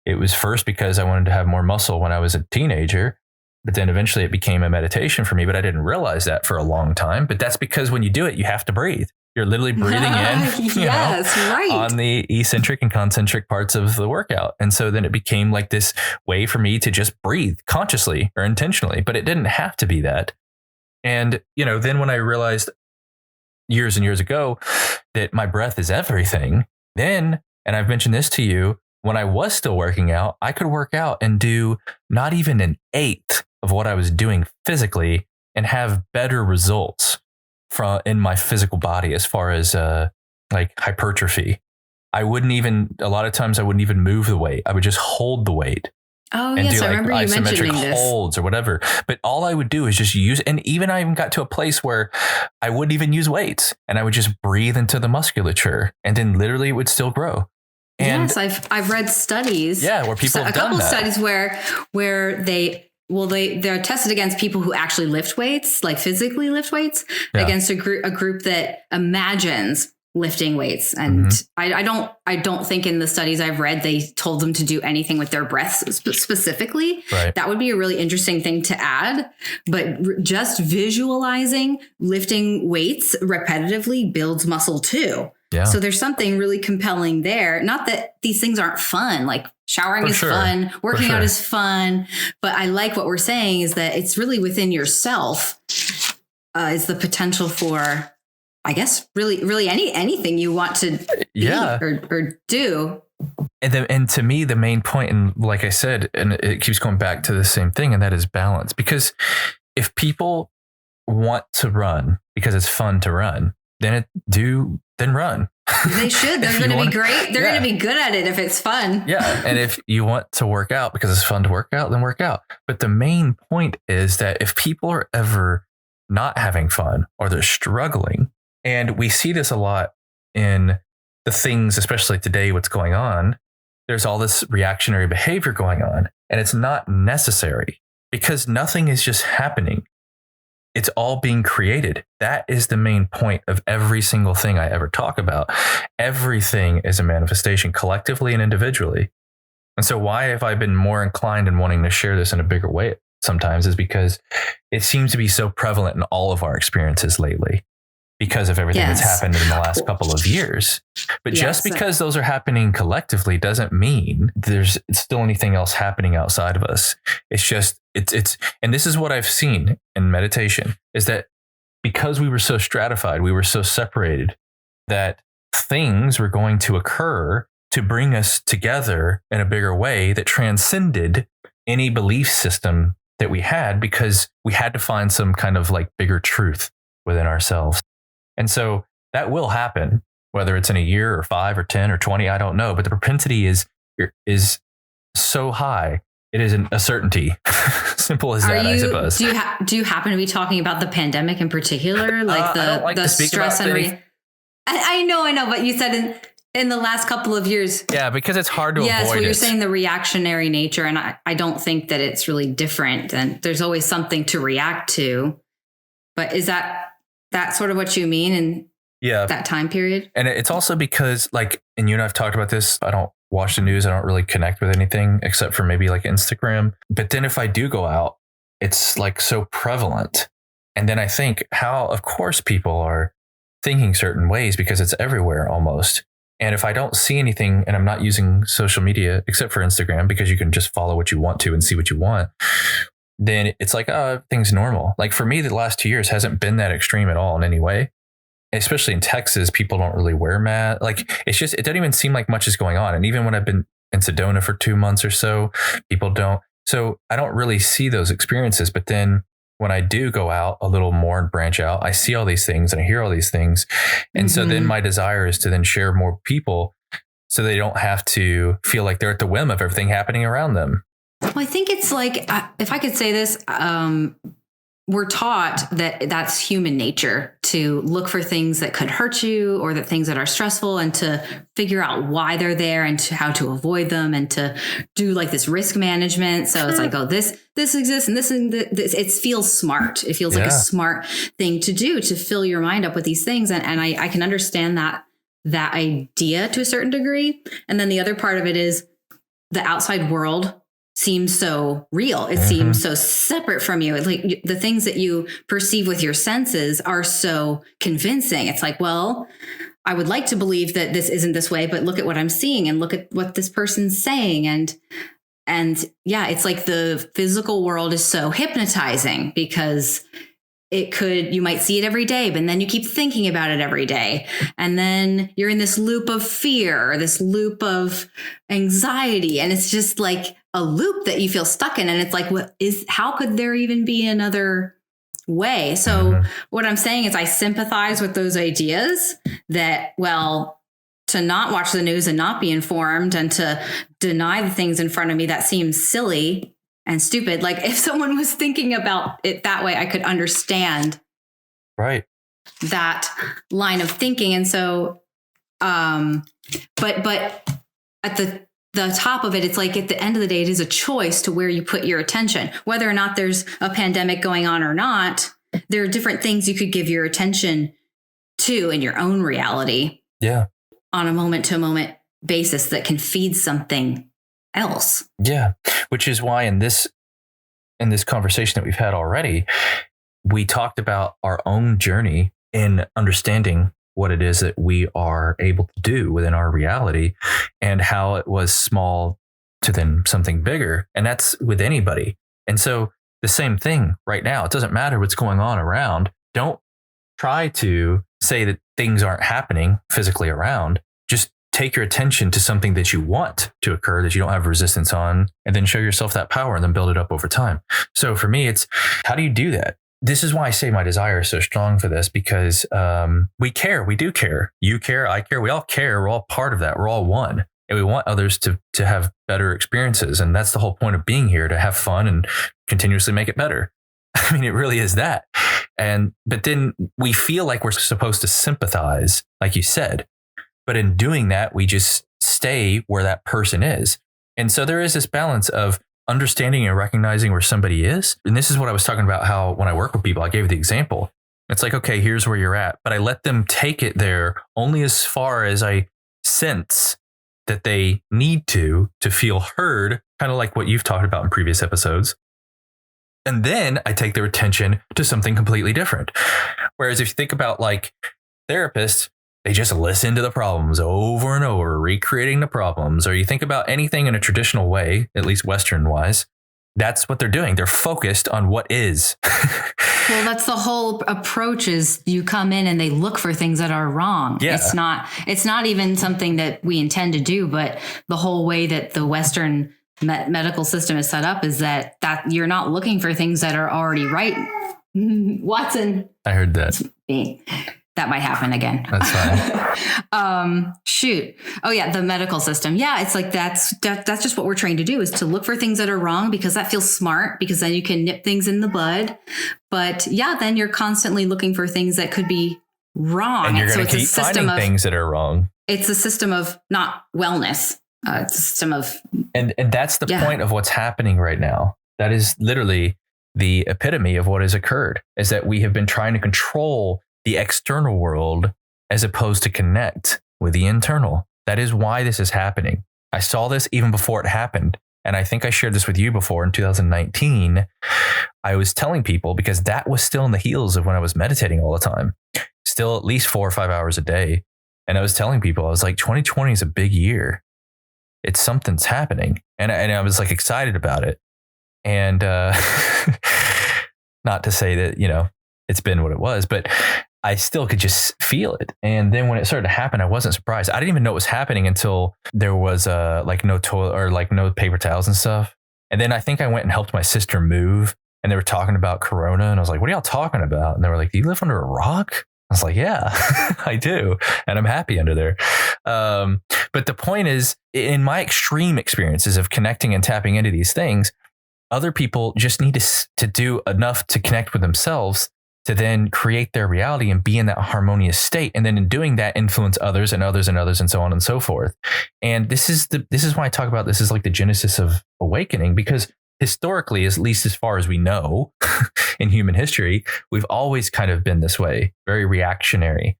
Speaker 2: it was first because I wanted to have more muscle when I was a teenager, but then eventually it became a meditation for me, but I didn't realize that for a long time. But that's because when you do it, you have to breathe. You're literally breathing in on the eccentric and concentric parts of the workout. And so then it became like this way for me to just breathe consciously or intentionally, but it didn't have to be that. And, then when I realized years and years ago that my breath is everything, then, and I've mentioned this to you, when I was still working out, I could work out and do not even an eighth of what I was doing physically and have better results in my physical body as far as like hypertrophy. A lot of times I wouldn't even move the weight. I would just hold the weight.
Speaker 3: Oh,
Speaker 2: and
Speaker 3: yes,
Speaker 2: do
Speaker 3: I remember you mentioning this.
Speaker 2: Holds or whatever. But all I would do is just use, and even I even got to a place where I wouldn't even use weights, and I would just breathe into the musculature, and then literally it would still grow. And
Speaker 3: yes, I've read studies.
Speaker 2: Yeah, where people have done that. A couple of
Speaker 3: studies where they're tested against people who actually lift weights, like physically lift weights, against a group that imagines lifting weights. And I don't think in the studies I've read, they told them to do anything with their breaths specifically.
Speaker 2: Right.
Speaker 3: That would be a really interesting thing to add, but just visualizing lifting weights repetitively builds muscle too.
Speaker 2: Yeah.
Speaker 3: So there's something really compelling there. Not that these things aren't fun, like showering is fun, working out is fun. But I like what we're saying is that it's really within yourself is the potential for, I guess, really anything you want to be or do.
Speaker 2: And to me, the main point, and like I said, and it keeps going back to the same thing, and that is balance. Because if people want to run because it's fun to run, then run.
Speaker 3: They should. They're going to be great. They're going to be good at it if it's fun.
Speaker 2: Yeah. And if you want to work out because it's fun to work out, then work out. But the main point is that if people are ever not having fun or they're struggling, and we see this a lot in the things, especially today, what's going on, there's all this reactionary behavior going on, and it's not necessary because nothing is just happening. It's all being created. That is the main point of every single thing I ever talk about. Everything is a manifestation collectively and individually. And so why have I been more inclined in wanting to share this in a bigger way sometimes is because it seems to be so prevalent in all of our experiences lately because of everything that's happened in the last couple of years. But just because those are happening collectively doesn't mean there's still anything else happening outside of us. It's just, and this is what I've seen in meditation is that because we were so stratified, we were so separated that things were going to occur to bring us together in a bigger way that transcended any belief system that we had because we had to find some kind of like bigger truth, within ourselves. And so that will happen, whether it's in a year or 5 or 10 or 20, I don't know. But the propensity is so high. It isn't a certainty. Simple as that, I suppose.
Speaker 3: Do you happen to be talking about the pandemic in particular? Like the stress and I know, but you said in the last couple of years.
Speaker 2: Yeah, because it's hard to avoid it.
Speaker 3: Yes, well, you're saying the reactionary nature, and I don't think that it's really different. And there's always something to react to. But is that sort of what you mean in that time period?
Speaker 2: And it's also because, like, and you and I've talked about this, I don't watch the news. I don't really connect with anything except for maybe like Instagram. But then if I do go out, it's like so prevalent. And then I think of course people are thinking certain ways because it's everywhere almost. And if I don't see anything and I'm not using social media except for Instagram, because you can just follow what you want to and see what you want, then it's like, oh, things normal. Like for me, the last 2 years hasn't been that extreme at all in any way. Especially in Texas, people don't really wear masks. Like it doesn't even seem like much is going on. And even when I've been in Sedona for 2 months or so, people don't. So I don't really see those experiences. But then when I do go out a little more and branch out, I see all these things and I hear all these things. And so then my desire is to then share more people so they don't have to feel like they're at the whim of everything happening around them.
Speaker 3: Well, I think it's like, if I could say this, we're taught that that's human nature to look for things that could hurt you or things that are stressful and to figure out why they're there and how to avoid them and to do like this risk management. So it's like, oh, this exists and this, it feels smart. It feels like a smart thing to do, to fill your mind up with these things. And I can understand that idea to a certain degree. And then the other part of it is the outside world seems so real. It seems so separate from you. It's like the things that you perceive with your senses are so convincing. It's like, well, I would like to believe that this isn't this way, but look at what I'm seeing and look at what this person's saying. And yeah, it's like the physical world is so hypnotizing because you might see it every day, but then you keep thinking about it every day. And then you're in this loop of fear, this loop of anxiety. And it's just like a loop that you feel stuck in. And it's like, how could there even be another way? So what I'm saying is I sympathize with those ideas that, well, to not watch the news and not be informed and to deny the things in front of me, that seems silly and stupid. Like if someone was thinking about it that way, I could understand that line of thinking. And so, but at the top of it, it's like at the end of the day, it is a choice to where you put your attention, whether or not there's a pandemic going on or not. There are different things you could give your attention to in your own reality.
Speaker 2: Yeah.
Speaker 3: On a moment to moment basis that can feed something else.
Speaker 2: Yeah. Which is why in this conversation that we've had already, we talked about our own journey in understanding what it is that we are able to do within our reality and how it was small to then something bigger. And that's with anybody. And so the same thing right now, it doesn't matter what's going on around. Don't try to say that things aren't happening physically around. Just take your attention to something that you want to occur that you don't have resistance on, and then show yourself that power and then build it up over time. So for me, it's how do you do that? This is why I say my desire is so strong for this, because we care. We do care. You care. I care. We all care. We're all part of that. We're all one. And we want others to have better experiences. And that's the whole point of being here, to have fun and continuously make it better. I mean, it really is that. But then we feel like we're supposed to sympathize, like you said. But in doing that, we just stay where that person is. And so there is this balance of understanding and recognizing where somebody is. And this is what I was talking about, how when I work with people, I gave the example. It's like, okay, here's where you're at. But I let them take it there only as far as I sense that they need to feel heard, kind of like what you've talked about in previous episodes. And then I take their attention to something completely different. Whereas if you think about like therapists, they just listen to the problems over and over, recreating the problems. Or you think about anything in a traditional way, at least Western wise, that's what they're doing. They're focused on what is.
Speaker 3: Well, that's the whole approach, is you come in and they look for things that are wrong.
Speaker 2: Yeah.
Speaker 3: It's not even something that we intend to do, but the whole way that the Western medical system is set up is that you're not looking for things that are already right. Watson.
Speaker 2: I heard that.
Speaker 3: That might happen again.
Speaker 2: That's fine.
Speaker 3: Shoot. Oh yeah. The medical system. Yeah. It's like, that's just what we're trained to do, is to look for things that are wrong, because that feels smart, because then you can nip things in the bud. But yeah, then you're constantly looking for things that could be wrong.
Speaker 2: And you're going to keep finding things that are wrong.
Speaker 3: It's a system of not wellness. It's a system of.
Speaker 2: And that's the point of what's happening right now. That is literally the epitome of what has occurred, is that we have been trying to control the external world as opposed to connect with the internal. That is why this is happening. I saw this even before it happened. And I think I shared this with you before in 2019. I was telling people, because that was still in the heels of when I was meditating all the time, still at least 4 or 5 hours a day. And I was telling people, I was like, 2020 is a big year. It's something's happening. And I was like excited about it. And not to say that, it's been what it was, but I still could just feel it. And then when it started to happen, I wasn't surprised. I didn't even know it was happening until there was like no toilet or like no paper towels and stuff. And then I think I went and helped my sister move, and they were talking about Corona. And I was like, what are y'all talking about? And they were like, do you live under a rock? I was like, yeah, I do. And I'm happy under there. But the point is, in my extreme experiences of connecting and tapping into these things, other people just need to do enough to connect with themselves to then create their reality and be in that harmonious state. And then in doing that, influence others and others and others and so on and so forth. And this is why I talk about this is like the genesis of awakening, because historically, at least as far as we know in human history, we've always kind of been this way, very reactionary.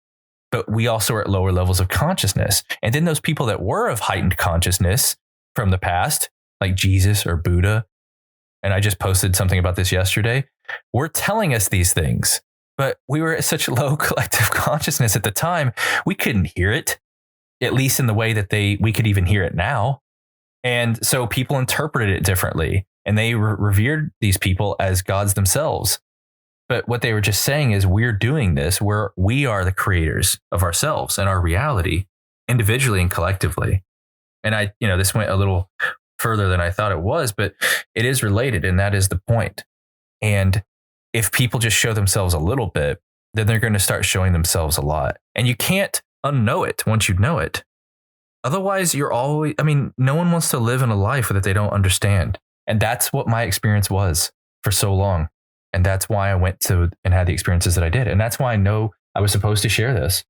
Speaker 2: But we also are at lower levels of consciousness. And then those people that were of heightened consciousness from the past, like Jesus or Buddha, and I just posted something about this yesterday, were telling us these things, but we were at such low collective consciousness at the time, we couldn't hear it, at least in the way that we could even hear it now. And so people interpreted it differently, and they revered these people as gods themselves. But what they were just saying is, we're doing this where we are the creators of ourselves and our reality, individually and collectively. And this went a little further than I thought it was, but it is related. And that is the point. And if people just show themselves a little bit, then they're going to start showing themselves a lot. And you can't unknow it once you know it. Otherwise, no one wants to live in a life that they don't understand. And that's what my experience was for so long. And that's why I went to and had the experiences that I did. And that's why I know I was supposed to share this.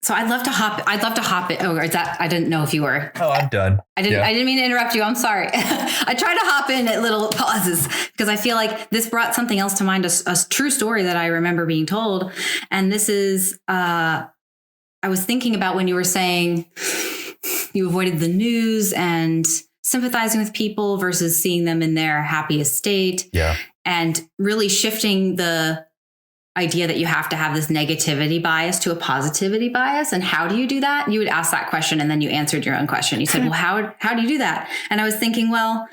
Speaker 3: So I'd love to hop in. Oh, or that, I didn't know if you were.
Speaker 2: Oh, I'm done.
Speaker 3: I didn't mean to interrupt you. I'm sorry. I try to hop in at little pauses because I feel like this brought something else to mind, a true story that I remember being told. And this is, I was thinking about when you were saying you avoided the news and sympathizing with people versus seeing them in their happiest state.
Speaker 2: Yeah.
Speaker 3: And really shifting the idea that you have to have this negativity bias to a positivity bias. And how do you do that? You would ask that question and then you answered your own question. You said, well, how do you do that? And I was thinking, well,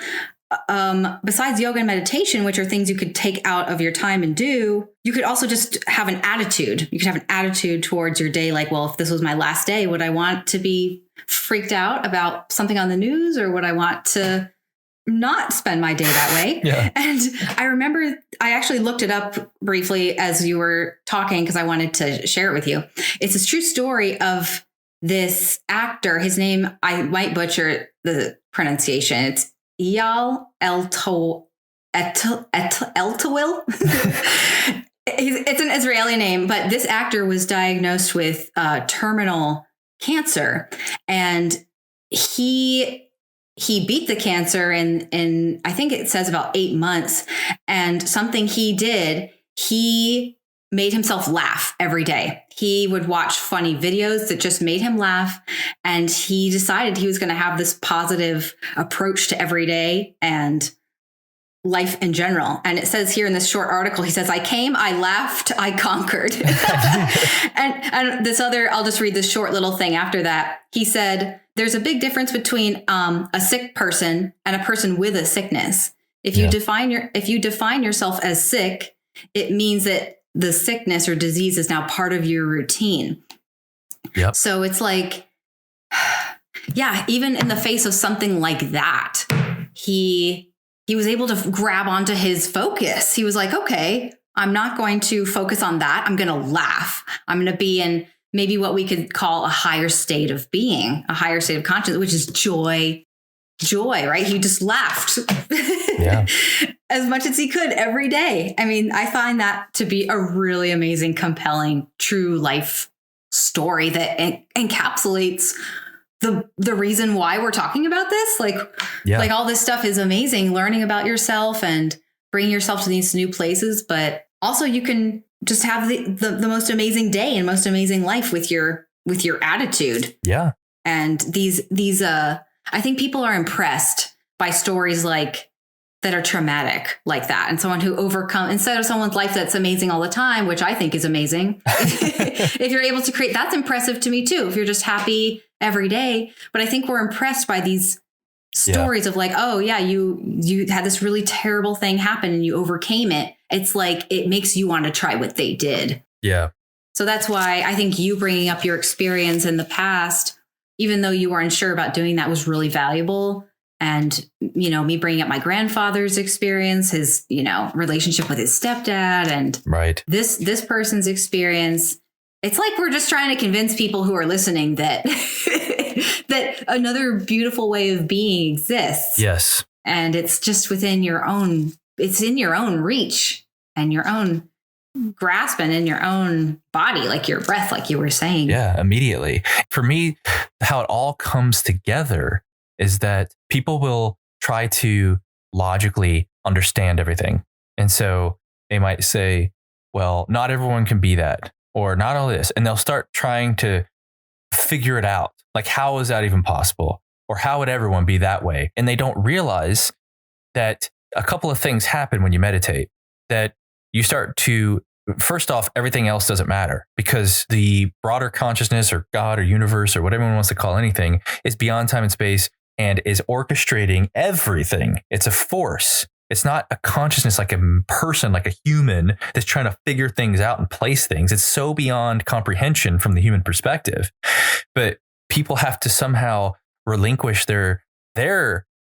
Speaker 3: besides yoga and meditation, which are things you could take out of your time and do, you could also just have an attitude. You could have an attitude towards your day. Like, well, if this was my last day, would I want to be freaked out about something on the news, or would I want to not spend my day that way?
Speaker 2: Yeah.
Speaker 3: And I remember I actually looked it up briefly as you were talking because I wanted to share it with you. It's a true story of this actor. His name, I might butcher the pronunciation. It's Eyal Eltawil. It's an Israeli name, but this actor was diagnosed with terminal cancer, and he beat the cancer in I think it says about 8 months. And something he did, he made himself laugh every day. He would watch funny videos that just made him laugh. And he decided he was going to have this positive approach to every day and life in general. And it says here in this short article, he says, I came, I laughed, I conquered. and this other, I'll just read this short little thing after that. He said, there's a big difference between a sick person and a person with a sickness. If you define yourself as sick, it means that the sickness or disease is now part of your routine.
Speaker 2: Yep.
Speaker 3: So it's like, yeah, even in the face of something like that, he he was able to grab onto his focus. He was like, okay, I'm not going to focus on that. I'm going to laugh. I'm going to be in maybe what we could call a higher state of being, a higher state of consciousness, which is joy, right? He just laughed as much as he could every day. I mean, I find that to be a really amazing, compelling, true life story that encapsulates the reason why we're talking about this. Like all this stuff is amazing, learning about yourself and bringing yourself to these new places, but also you can just have the most amazing day and most amazing life with your attitude.
Speaker 2: Yeah.
Speaker 3: And these I think people are impressed by stories like that are traumatic like that. And someone who instead of someone's life that's amazing all the time, which I think is amazing. If you're able to create, that's impressive to me too. If you're just happy every day. But I think we're impressed by these stories of like, oh yeah, you had this really terrible thing happen and you overcame it. It's like, it makes you want to try what they did.
Speaker 2: Yeah.
Speaker 3: So that's why I think you bringing up your experience in the past, even though you were unsure about doing that, was really valuable. And, me bringing up my grandfather's experience, his, relationship with his stepdad and this person's experience. It's like we're just trying to convince people who are listening that that another beautiful way of being exists.
Speaker 2: Yes.
Speaker 3: And it's just within it's in your own reach and your own grasp and in your own body, like your breath, like you were saying.
Speaker 2: Yeah, immediately. For me, how it all comes together is that people will try to logically understand everything. And so they might say, well, not everyone can be that, or not all this. And they'll start trying to figure it out. Like, how is that even possible? Or how would everyone be that way? And they don't realize that a couple of things happen when you meditate, that you start to, first off, everything else doesn't matter because the broader consciousness or God or universe or whatever one wants to call anything is beyond time and space and is orchestrating everything. It's a force. It's not a consciousness like a person, like a human that's trying to figure things out and place things. It's so beyond comprehension from the human perspective. But people have to somehow relinquish their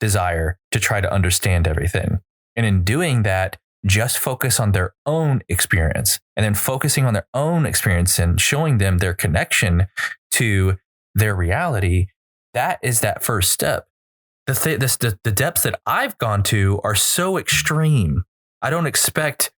Speaker 2: desire to try to understand everything. And in doing that, just focus on their own experience, and then focusing on their own experience and showing them their connection to their reality. That is that first step. The depths that I've gone to are so extreme. I don't expect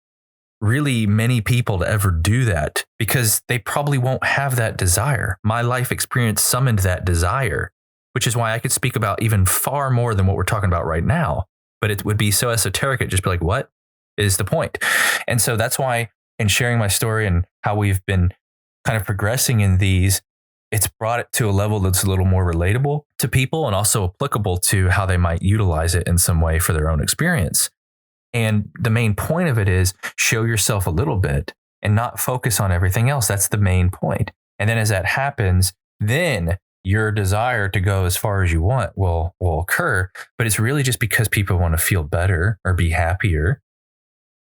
Speaker 2: really many people to ever do that because they probably won't have that desire. My life experience summoned that desire, which is why I could speak about even far more than what we're talking about right now. But it would be so esoteric. It'd just be like, what is the point? And so that's why in sharing my story and how we've been kind of progressing in these, it's brought it to a level that's a little more relatable to people and also applicable to how they might utilize it in some way for their own experience. And the main point of it is show yourself a little bit and not focus on everything else. That's the main point. And then as that happens, then your desire to go as far as you want will occur. But it's really just because people want to feel better or be happier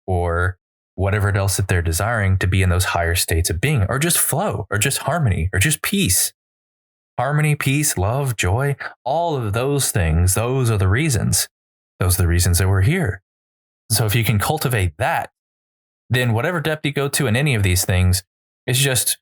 Speaker 2: or whatever else that they're desiring to be in those higher states of being, or just flow, or just harmony, or just peace. Harmony, peace, love, joy, all of those things, those are the reasons. Those are the reasons that we're here. So if you can cultivate that, then whatever depth you go to in any of these things, it's just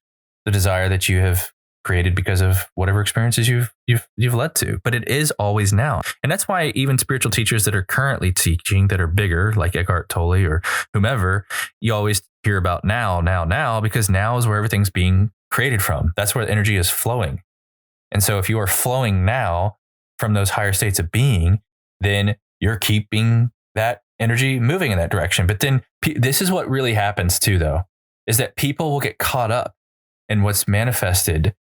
Speaker 2: the desire that you have created because of whatever experiences you've led to. But it is always now. And that's why even spiritual teachers that are currently teaching that are bigger, like Eckhart Tolle or whomever, you always hear about now, because now is where everything's being created from. That's where the energy is flowing. And so if you are flowing now from those higher states of being, then you're keeping that energy moving in that direction. But then this is what really happens too, though, is that people will get caught up in what's manifested.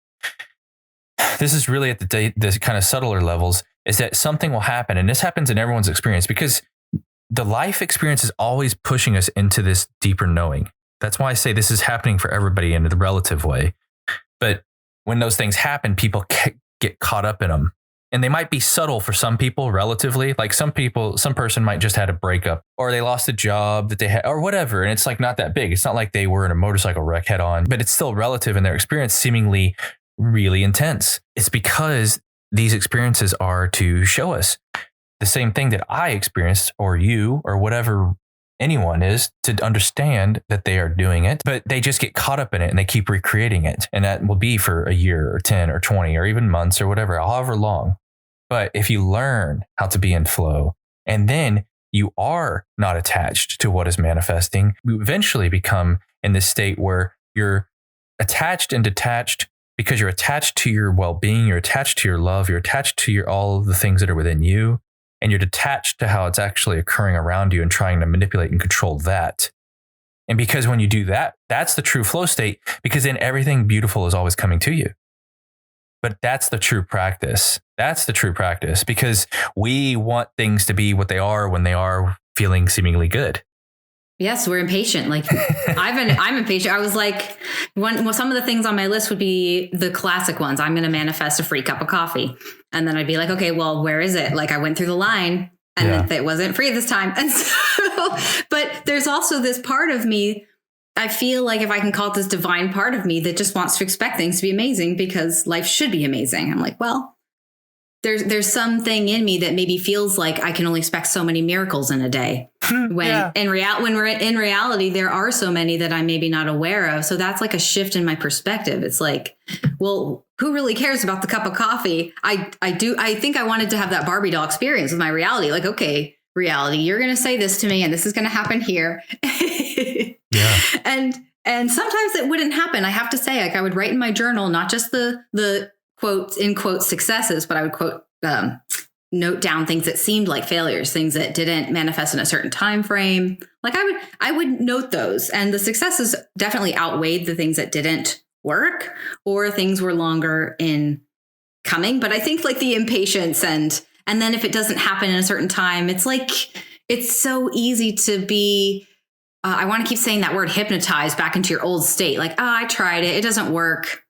Speaker 2: This is really at the kind of subtler levels, is that something will happen. And this happens in everyone's experience because the life experience is always pushing us into this deeper knowing. That's why I say this is happening for everybody in the relative way. But when those things happen, people get caught up in them. And they might be subtle for some people relatively. Like some person might just had a breakup or they lost a job that they had or whatever. And it's like not that big. It's not like they were in a motorcycle wreck head on, but it's still relative in their experience, seemingly really intense. It's because these experiences are to show us the same thing that I experienced, or you, or whatever anyone is, to understand that they are doing it, but they just get caught up in it and they keep recreating it. And that will be for a year or 10 or 20 or even months or whatever, however long. But if you learn how to be in flow, and then you are not attached to what is manifesting, you eventually become in this state where you're attached and detached, because you're attached to your well-being, you're attached to your love, you're attached to all of the things that are within you, and you're detached to how it's actually occurring around you and trying to manipulate and control that. And because when you do that, that's the true flow state, because then everything beautiful is always coming to you. But that's the true practice. That's the true practice, because we want things to be what they are when they are feeling seemingly good.
Speaker 3: Yes, we're impatient. Like I'm impatient. I was like, some of the things on my list would be the classic ones. I'm going to manifest a free cup of coffee. And then I'd be like, okay, well, where is it? Like I went through the line and it wasn't free this time. And so, but there's also this part of me, I feel like, if I can call it this divine part of me, that just wants to expect things to be amazing because life should be amazing. I'm like, well, there's something in me that maybe feels like I can only expect so many miracles in a day. When in reality, there are so many that I'm maybe not aware of. So that's like a shift in my perspective. It's like, well, who really cares about the cup of coffee? I think I wanted to have that Barbie doll experience with my reality. Like, okay, reality, you're going to say this to me and this is going to happen here.
Speaker 2: Yeah.
Speaker 3: And sometimes it wouldn't happen. I have to say, like I would write in my journal, not just the quotes in quotes successes, but I would note down things that seemed like failures, things that didn't manifest in a certain time frame. Like I would note those, and the successes definitely outweighed the things that didn't work or things were longer in coming. But I think like the impatience and then if it doesn't happen in a certain time, it's like, it's so easy to be, I want to keep saying that word, hypnotized back into your old state. Like, I tried it. It doesn't work.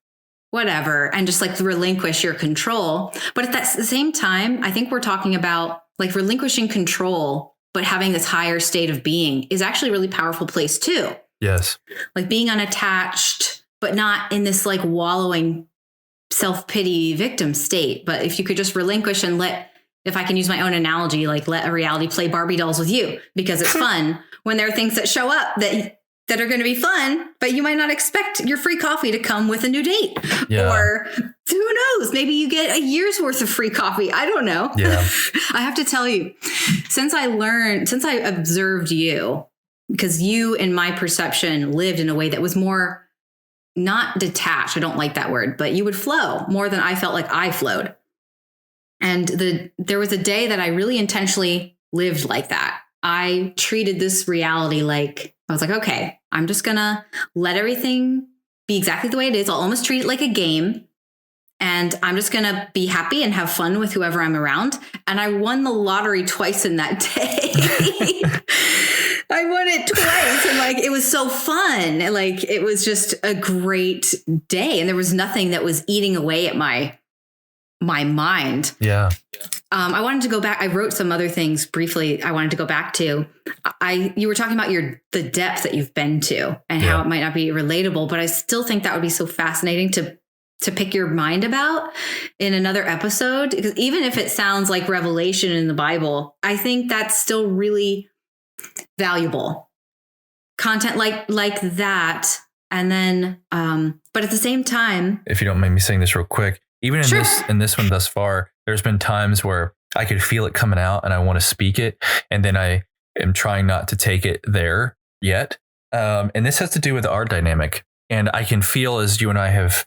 Speaker 3: Whatever, and just like relinquish your control. But at the same time, I think we're talking about like relinquishing control, but having this higher state of being is actually a really powerful place too.
Speaker 2: Yes.
Speaker 3: Like being unattached, but not in this like wallowing self-pity victim state. But if you could just relinquish and if I can use my own analogy, like let a reality play Barbie dolls with you, because it's fun when there are things that show up that are going to be fun, but you might not expect your free coffee to come with a new date. Yeah. Or who knows, maybe you get a year's worth of free coffee. I don't know.
Speaker 2: Yeah.
Speaker 3: I have to tell you, since I observed you, because you, in my perception, lived in a way that was more not detached. I don't like that word, but you would flow more than I felt like I flowed. And there was a day that I really intentionally lived like that. I treated this reality like, I was like, okay, I'm just going to let everything be exactly the way it is. I'll almost treat it like a game. And I'm just going to be happy and have fun with whoever I'm around. And I won the lottery twice in that day. I won it twice. And like, it was so fun. And like, it was just a great day. And there was nothing that was eating away at my mind.
Speaker 2: Yeah.
Speaker 3: I wanted to go back. I wrote some other things briefly. I wanted to go back to. You were talking about the depth that you've been to and how it might not be relatable, but I still think that would be so fascinating to pick your mind about in another episode. Because even if it sounds like revelation in the Bible, I think that's still really valuable content like that. And then, but at the same time,
Speaker 2: if you don't mind me saying this real quick, even in this one thus far, there's been times where I could feel it coming out and I want to speak it. And then I am trying not to take it there yet. And this has to do with our dynamic. And I can feel, as you and I have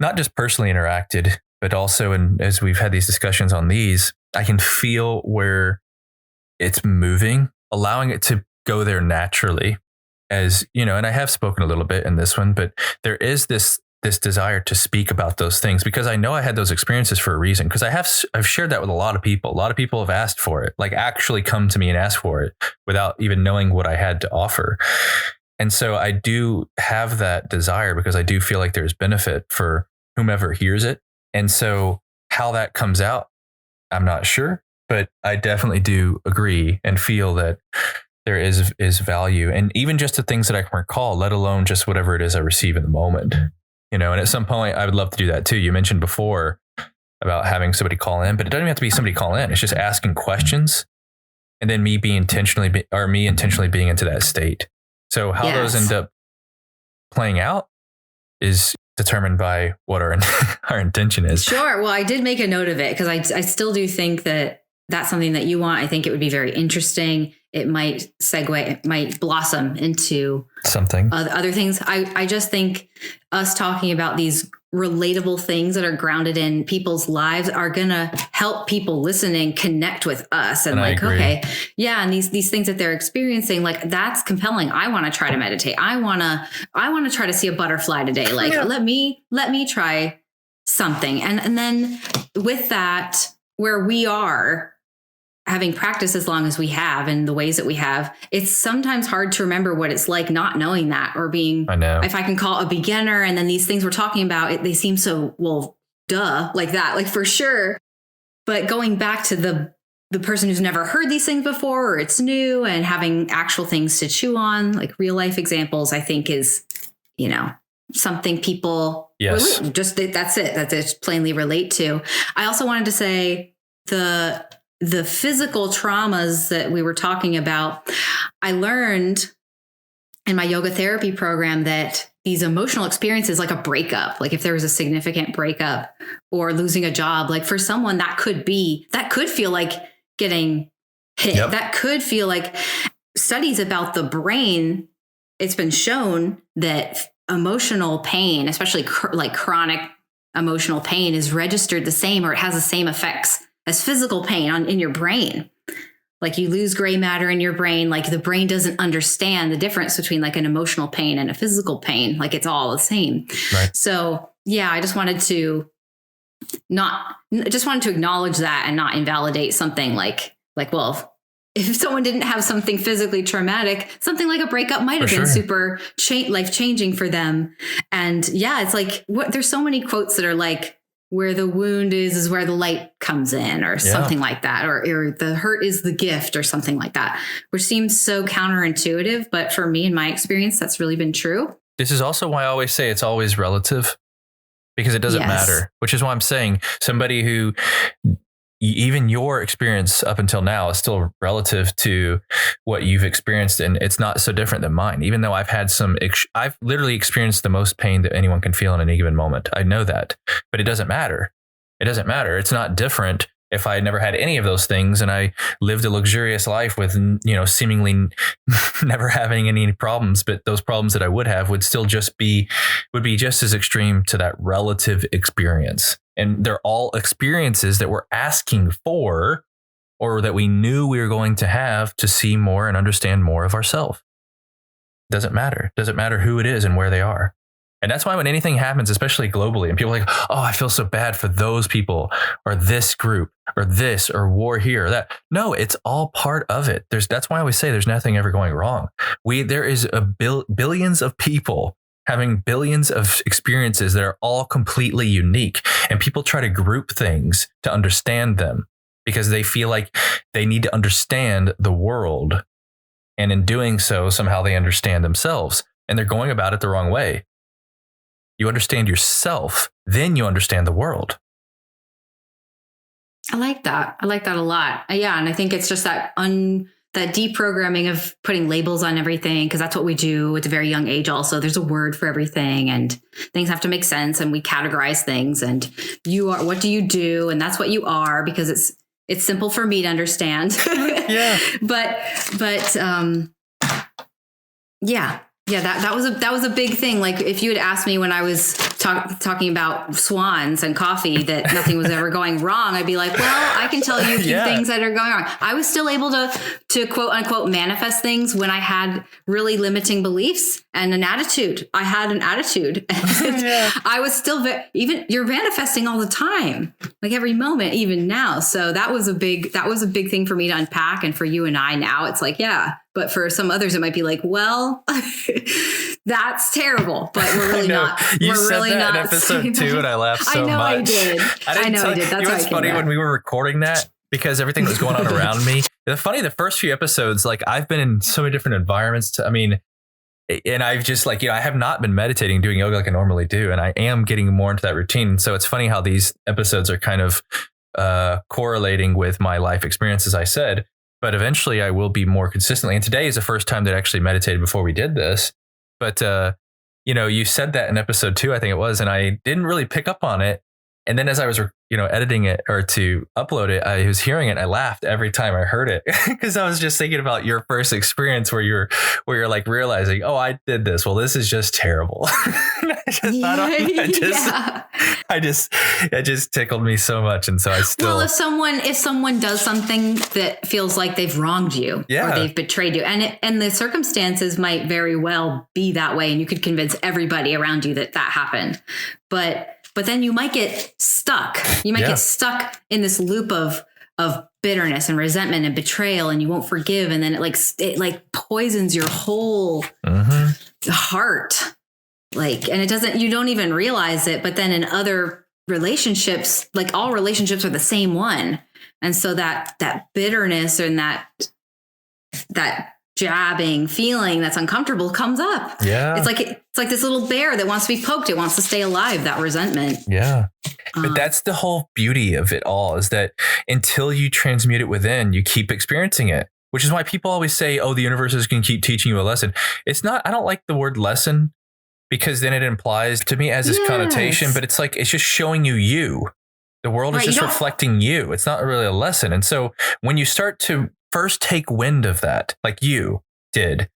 Speaker 2: not just personally interacted, but also as we've had these discussions on these, I can feel where it's moving, allowing it to go there naturally. As you know, and I have spoken a little bit in this one, but there is this desire to speak about those things, because I know I had those experiences for a reason, because I've shared that with a lot of people. A lot of people have asked for it, like actually come to me and ask for it without even knowing what I had to offer. And so I do have that desire, because I do feel like there's benefit for whomever hears it. And so how that comes out, I'm not sure, but I definitely do agree and feel that there is value. And even just the things that I can recall, let alone just whatever it is I receive in the moment. You know, and at some point I would love to do that too. You mentioned before about having somebody call in, but it doesn't have to be somebody call in. It's just asking questions and then me intentionally being into that state. So how those end up playing out is determined by what our intention is.
Speaker 3: Sure. Well, I did make a note of it because I still do think that that's something that you want. I think it would be very interesting. It might segue, it might blossom into
Speaker 2: something
Speaker 3: other things. I just think us talking about these relatable things that are grounded in people's lives are going to help people listening connect with us and like, okay, yeah. And these things that they're experiencing, like that's compelling. I want to try to meditate. I want to try to see a butterfly today. Like, let me try something. And then with that, where we are having practiced as long as we have and the ways that we have, it's sometimes hard to remember what it's like not knowing that or being,
Speaker 2: I know,
Speaker 3: if I can call a beginner. And then these things we're talking about, they seem so, well, duh, like that, like for sure. But going back to the person who's never heard these things before, or it's new, and having actual things to chew on, like real life examples, I think is, something people that's it. That they plainly relate to. I also wanted to say the physical traumas that we were talking about, I learned in my yoga therapy program that these emotional experiences, like a breakup, like if there was a significant breakup or losing a job, like for someone that could feel like getting hit. Yep. That could feel like studies about the brain. It's been shown that emotional pain, especially like chronic emotional pain, is registered the same, or it has the same effects as physical pain in your brain. Like you lose gray matter in your brain. Like the brain doesn't understand the difference between like an emotional pain and a physical pain. Like it's all the same.
Speaker 2: Right.
Speaker 3: So yeah, I just wanted to acknowledge that and not invalidate something like, well, if someone didn't have something physically traumatic, something like a breakup might have been super life changing for them. And yeah, it's like, there's so many quotes that are like, where the wound is where the light comes in, or something like that, or the hurt is the gift, or something like that, which seems so counterintuitive. But for me, in my experience, that's really been true.
Speaker 2: This is also why I always say it's always relative, because it doesn't matter, which is why I'm saying somebody who even your experience up until now is still relative to what you've experienced. And it's not so different than mine, even though I've had I've literally experienced the most pain that anyone can feel in any given moment. I know that, but it doesn't matter. It doesn't matter. It's not different if I never had any of those things and I lived a luxurious life with, seemingly never having any problems, but those problems that I would have would be just as extreme to that relative experience. And they're all experiences that we're asking for, or that we knew we were going to have to see more and understand more of ourselves. Doesn't matter. Doesn't matter who it is and where they are. And that's why when anything happens, especially globally, and people are like, oh, I feel so bad for those people or this group or this or war here or that. No, it's all part of it. That's why I always say there's nothing ever going wrong. There is billions of people having billions of experiences that are all completely unique. And people try to group things to understand them because they feel like they need to understand the world. And in doing so, somehow they understand themselves, and they're going about it the wrong way. You understand yourself, then you understand the world.
Speaker 3: I like that. I like that a lot. Yeah. And I think it's just that deprogramming of putting labels on everything, because that's what we do at a very young age. Also, there's a word for everything, and things have to make sense, and we categorize things, and what do you do? And that's what you are, because it's simple for me to understand.
Speaker 2: Yeah.
Speaker 3: But yeah. Yeah, that was a big thing. Like if you had asked me when I was talking about swans and coffee that nothing was ever going wrong, I'd be like, well, I can tell you a few things that are going wrong. I was still able to quote unquote manifest things when I had really limiting beliefs and an attitude. I had an attitude. I was still you're manifesting all the time, like every moment, even now. So that was a big thing for me to unpack. And for you and I now, it's like, yeah. But for some others, it might be like, well, that's terrible. But we're really not.
Speaker 2: You
Speaker 3: we're
Speaker 2: said
Speaker 3: really
Speaker 2: that
Speaker 3: not
Speaker 2: in episode 2, and I laughed so much.
Speaker 3: I did. I know I did. That's
Speaker 2: what's funny when we were recording that, because everything was going on around me. The first few episodes, like I've been in so many different environments. and I've just like, I have not been meditating, doing yoga like I normally do. And I am getting more into that routine. So it's funny how these episodes are kind of correlating with my life experience, as I said, but eventually I will be more consistently. And today is the first time that I actually meditated before we did this. But, you said that in episode 2, I think it was, and I didn't really pick up on it. And then as I was, editing it or to upload it, I was hearing it. And I laughed every time I heard it because I was just thinking about your first experience where you're like realizing, oh, I did this. Well, this is just terrible. It just tickled me so much. And so I still.
Speaker 3: Well, if someone does something that feels like they've wronged you or they've betrayed you, and the circumstances might very well be that way, and you could convince everybody around you that happened, but then you might get stuck. You might get stuck in this loop of bitterness and resentment and betrayal, and you won't forgive. And then it poisons your whole heart. And you don't even realize it. But then in other relationships, like all relationships are the same one. And so that bitterness and that jabbing feeling that's uncomfortable comes up.
Speaker 2: Yeah.
Speaker 3: It's like this little bear that wants to be poked. It wants to stay alive, that resentment.
Speaker 2: Yeah. But that's the whole beauty of it all, is that until you transmute it within, you keep experiencing it, which is why people always say, oh, the universe is going to keep teaching you a lesson. It's not, I don't like the word lesson because then it implies to me as this connotation, but it's like, it's just showing you. The world is just reflecting you. It's not really a lesson. And so when you start to first take wind of that, like you did,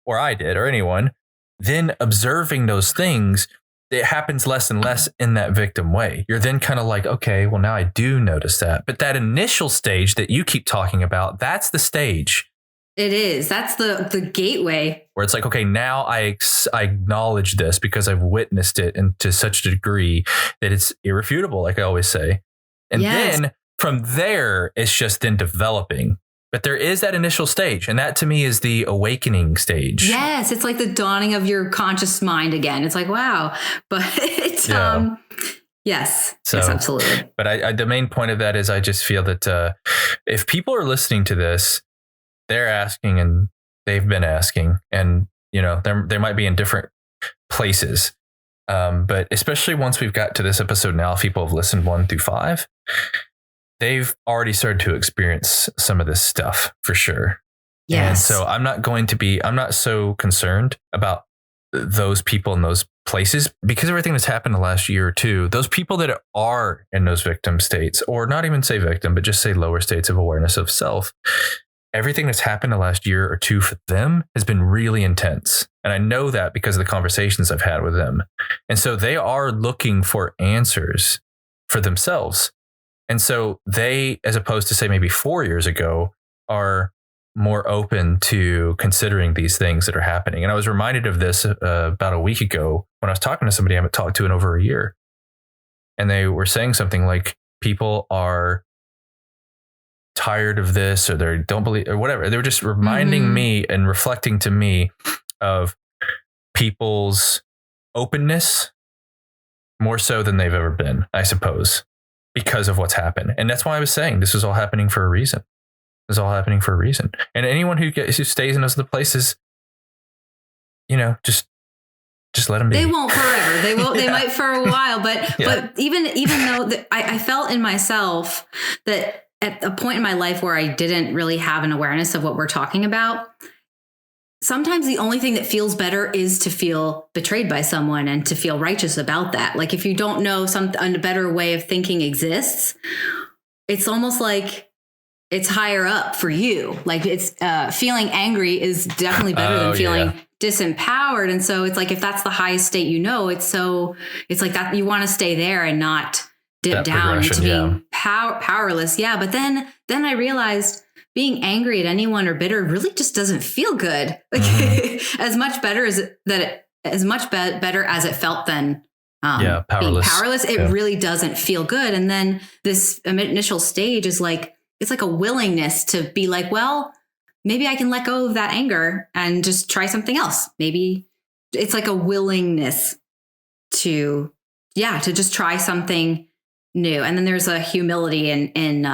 Speaker 2: or I did, or anyone, then observing those things, it happens less and less in that victim way. You're then kind of like, okay, well, now I do notice that. But that initial stage that you keep talking about, that's the stage.
Speaker 3: It is. That's the gateway.
Speaker 2: Where it's like, okay, now I acknowledge this because I've witnessed it and to such a degree that it's irrefutable, like I always say. And then from there, it's just then developing. But there is that initial stage. And that to me is the awakening stage.
Speaker 3: Yes. It's like the dawning of your conscious mind again. It's like, wow. But it's, yes. So, yes, absolutely.
Speaker 2: But the main point of that is I just feel that if people are listening to this, they're asking and they've been asking, and, they might be in different places. But especially once we've got to this episode now, if people have listened 1 through 5, they've already started to experience some of this stuff for sure. Yes. And so I'm not so concerned about those people in those places because everything that's happened the last year or two, those people that are in those victim states, or not even say victim, but just say lower states of awareness of self, everything that's happened the last year or two for them has been really intense. And I know that because of the conversations I've had with them. And so they are looking for answers for themselves. And so they, as opposed to say maybe 4 years ago, are more open to considering these things that are happening. And I was reminded of this about a week ago when I was talking to somebody I haven't talked to in over a year. And they were saying something like, people are tired of this, or they don't believe, or whatever. They were just reminding me and reflecting to me of people's openness more so than they've ever been, I suppose, because of what's happened. And that's why I was saying this is all happening for a reason. This is all happening for a reason. And anyone who stays in those other places, just let them be.
Speaker 3: They won't forever. They won't. They might for a while. But even though I felt in myself that at a point in my life where I didn't really have an awareness of what we're talking about, sometimes the only thing that feels better is to feel betrayed by someone and to feel righteous about that. Like if you don't know a better way of thinking exists, it's almost like it's higher up for you. Like it's feeling angry is definitely better than feeling disempowered. And so it's like, if that's the highest state, it's like that you want to stay there and not dip down into being powerless. Yeah. But then I realized being angry at anyone or bitter really just doesn't feel good. Like as much better as it felt than
Speaker 2: powerless.
Speaker 3: Being powerless. It really doesn't feel good. And then this initial stage is like, it's like a willingness to be like, well, maybe I can let go of that anger and just try something else. Maybe it's like a willingness to just try something new. And then there's a humility in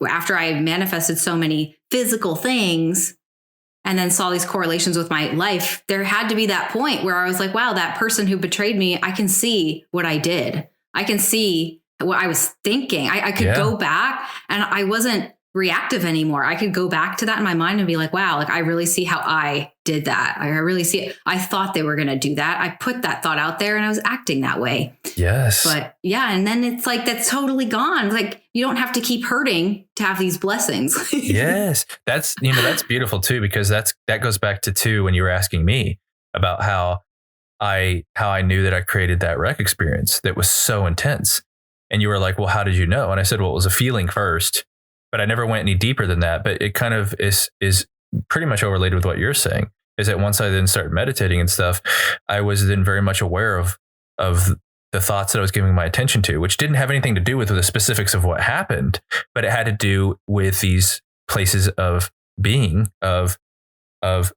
Speaker 3: after I manifested so many physical things and then saw these correlations with my life, there had to be that point where I was like, wow, that person who betrayed me, I can see what I did. I can see what I was thinking. I could go back, and I wasn't reactive anymore. I could go back to that in my mind and be like, wow, like I really see how I did that. I really see it. I thought they were going to do that. I put that thought out there and I was acting that way.
Speaker 2: Yes.
Speaker 3: But yeah. And then it's like, that's totally gone. It's like, you don't have to keep hurting to have these blessings.
Speaker 2: Yes. That's beautiful too, because that goes back to too, when you were asking me about how I knew that I created that wreck experience that was so intense. And you were like, well, how did you know? And I said, well, it was a feeling first. But I never went any deeper than that. But it kind of is pretty much overlaid with what you're saying, is that once I then started meditating and stuff, I was then very much aware of the thoughts that I was giving my attention to, which didn't have anything to do with the specifics of what happened, but it had to do with these places of being, of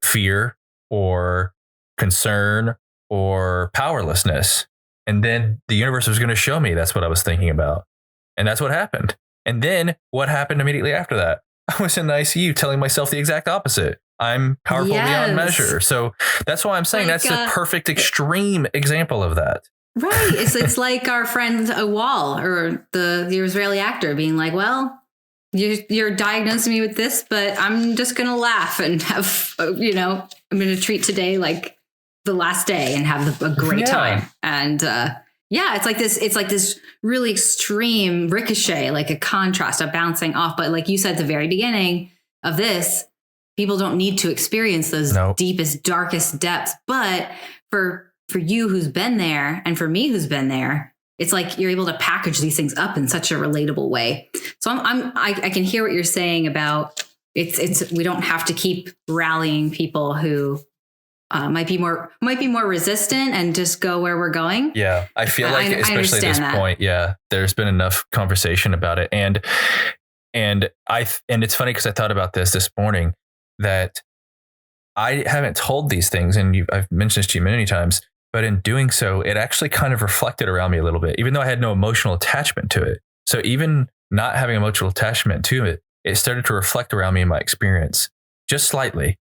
Speaker 2: fear or concern or powerlessness. And then the universe was going to show me that's what I was thinking about. And that's what happened. And then what happened immediately after that? I was in the ICU telling myself the exact opposite. I'm powerful beyond measure. So that's why I'm saying that's the perfect extreme example of that.
Speaker 3: Right. It's like our friend Wall, or the Israeli actor, being like, well, you're diagnosing me with this, but I'm just going to laugh and have, I'm going to treat today like the last day and have a great time. And, it's like this really extreme ricochet, like a contrast, a bouncing off. But like you said at the very beginning of this, people don't need to experience those deepest, darkest depths. But for you who's been there, and for me who's been there, it's like you're able to package these things up in such a relatable way. So I can hear what you're saying about it's we don't have to keep rallying people who might be more resistant and just go where we're going.
Speaker 2: Yeah. I feel like especially at this point, there's been enough conversation about it. And it's funny because I thought about this morning, that I haven't told these things, and I've mentioned this to you many times, but in doing so, it actually kind of reflected around me a little bit, even though I had no emotional attachment to it. So even not having emotional attachment to it, it started to reflect around me in my experience just slightly.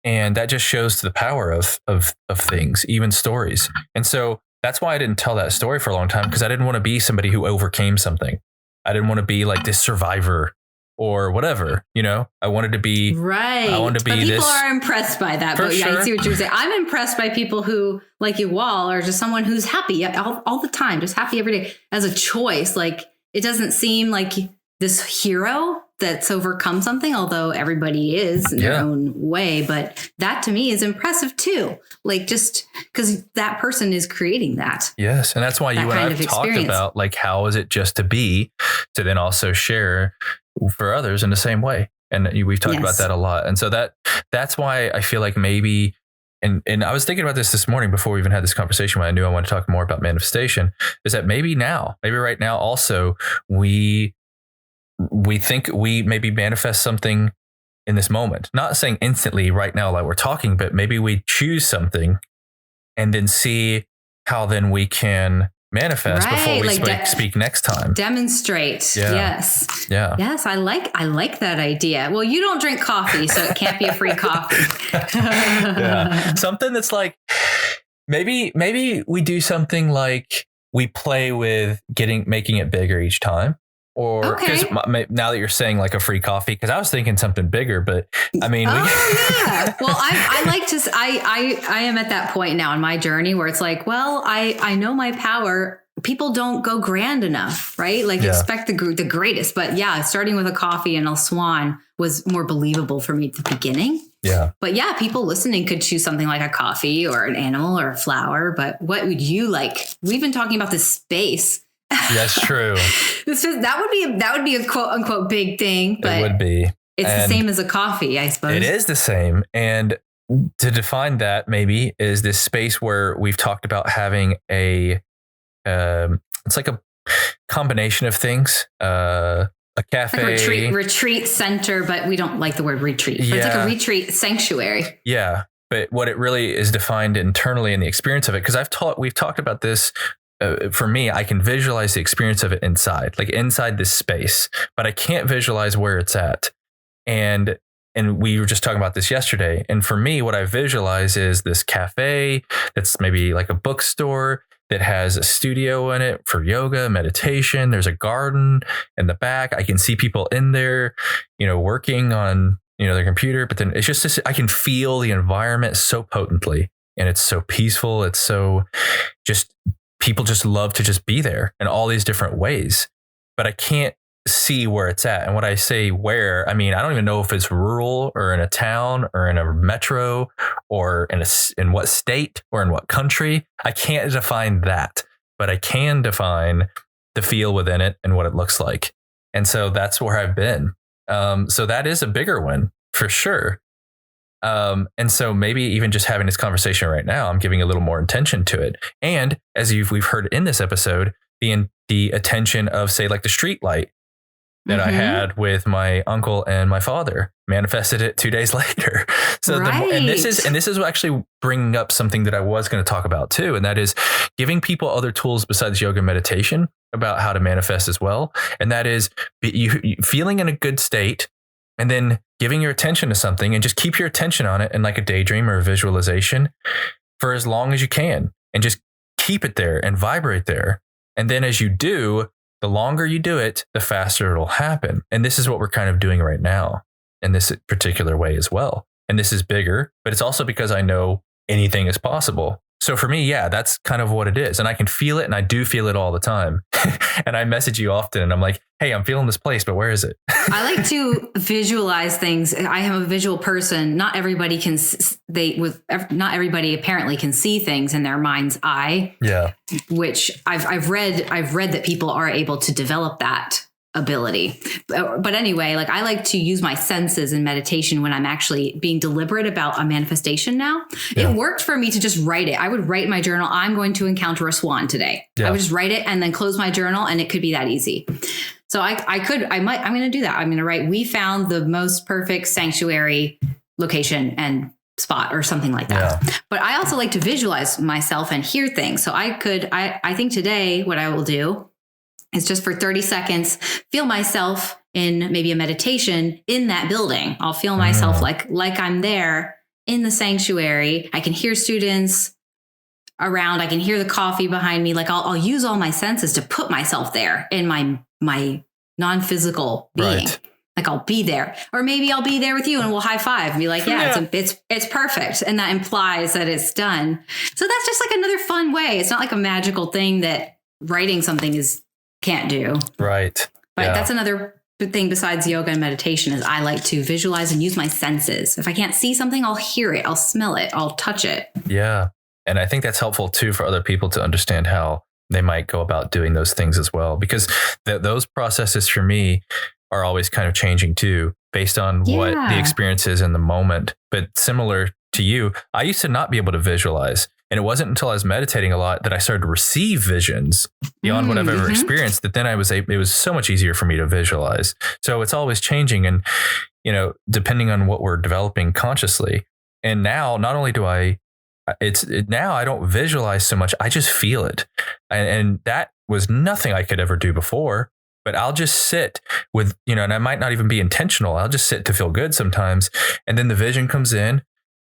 Speaker 2: And that just shows the power of things, even stories. And so that's why I didn't tell that story for a long time, because I didn't want to be somebody who overcame something. I didn't want to be like this survivor or whatever, I wanted to be
Speaker 3: right.
Speaker 2: I wanted to be
Speaker 3: but people
Speaker 2: this.
Speaker 3: Are impressed by that. But
Speaker 2: sure.
Speaker 3: I see what you're saying. I'm impressed by people who, like you, Wall, are just someone who's happy all the time, just happy every day as a choice. Like, it doesn't seem like this hero that's overcome something, although everybody is in their own way. But that to me is impressive too. Like, just because that person is creating that.
Speaker 2: Yes. And that's why you and I have talked about, like, how is it just to then also share for others in the same way. And we've talked about that a lot. And so that's why I feel like maybe, and I was thinking about this morning before we even had this conversation, when I knew I wanted to talk more about manifestation, is that maybe right now also, we think we maybe manifest something in this moment, not saying instantly right now, like we're talking, but maybe we choose something and then see how then we can manifest before we speak next time.
Speaker 3: Demonstrate.
Speaker 2: Yeah.
Speaker 3: Yes.
Speaker 2: Yeah.
Speaker 3: Yes. I like that idea. Well, you don't drink coffee, so it can't be a free coffee.
Speaker 2: Yeah. Something that's like, maybe we do something like we play with making it bigger each time. Or because now that you're saying like a free coffee, because I was thinking something bigger, but I mean,
Speaker 3: Well, I like to. I am at that point now in my journey where it's like, well, I know my power. People don't go grand enough, right? Like expect the greatest, but starting with a coffee and a swan was more believable for me at the beginning.
Speaker 2: Yeah. But
Speaker 3: people listening could choose something like a coffee or an animal or a flower. But what would you like? We've been talking about this space.
Speaker 2: That's true.
Speaker 3: That would be a quote unquote big thing, but
Speaker 2: it would be.
Speaker 3: It's the same as a coffee, I suppose.
Speaker 2: It is the same. And to define that maybe is this space where we've talked about having it's like a combination of things, a cafe,
Speaker 3: like retreat center, but we don't like the word retreat. But it's like a retreat sanctuary.
Speaker 2: Yeah. But what it really is defined internally in the experience of it, because we've talked about this. For me, I can visualize the experience of it inside this space, but I can't visualize where it's at. And and we were just talking about this yesterday. And for me, what I visualize is this cafe that's maybe like a bookstore that has a studio in it for yoga, meditation. There's a garden in the back. I can see people in there, working on, their computer. But then it's just this, I can feel the environment so potently, and it's so peaceful. It's so just, people just love to just be there in all these different ways. But I can't see where it's at. And when I say where, I mean, I don't even know if it's rural or in a town or in a metro or in what state or in what country. I can't define that, but I can define the feel within it and what it looks like. And so that's where I've been. So that is a bigger one for sure. And so maybe even just having this conversation right now, I'm giving a little more attention to it. And as we've heard in this episode, the attention of, say, like the street light that I had with my uncle and my father, manifested it 2 days later. So this is actually bringing up something that I was going to talk about too. And that is giving people other tools besides yoga and meditation about how to manifest as well. And that is you feeling in a good state and then giving your attention to something, and just keep your attention on it in like a daydream or a visualization for as long as you can, and just keep it there and vibrate there. And then as you do, the longer you do it, the faster it'll happen. And this is what we're kind of doing right now in this particular way as well. And this is bigger, but it's also because I know anything is possible. So for me, yeah, that's kind of what it is. And I can feel it, and I do feel it all the time. And I message you often and I'm like, hey, I'm feeling this place, but where is it?
Speaker 3: I like to visualize things. I am a visual person. Not everybody not everybody apparently can see things in their mind's eye. Yeah. Which I've read that people are able to develop that ability. But anyway, like I like to use my senses in meditation when I'm actually being deliberate about a manifestation now. Yeah. It worked for me to just write it. I would write in my journal, I'm going to encounter a swan today. Yeah. I would just write it and then close my journal, and it could be that easy. So I'm going to do that. I'm going to write, we found the most perfect sanctuary location and spot or something like that. Yeah. But I also like to visualize myself and hear things. So I think today what I will do is just for 30 seconds, feel myself in maybe a meditation in that building. I'll feel myself like I'm there in the sanctuary. I can hear students around. I can hear the coffee behind me. Like I'll use all my senses to put myself there in my non-physical being. Right. Like I'll be there, or maybe I'll be there with you and we'll high five and be like, it's perfect. And that implies that it's done. So that's just like another fun way. It's not like a magical thing that writing something can't do. Right. But that's another thing besides yoga and meditation is I like to visualize and use my senses. If I can't see something, I'll hear it, I'll smell it, I'll touch it. Yeah. And I think that's helpful too for other people to understand how they might go about doing those things as well, because those processes for me are always kind of changing too, based on what the experience is in the moment. But similar to you, I used to not be able to visualize. And it wasn't until I was meditating a lot that I started to receive visions beyond what I've ever experienced, that then it was so much easier for me to visualize. So it's always changing. And, depending on what we're developing consciously. And now, not only do now I don't visualize so much, I just feel it. And that was nothing I could ever do before, but I'll just sit with, and I might not even be intentional. I'll just sit to feel good sometimes. And then the vision comes in.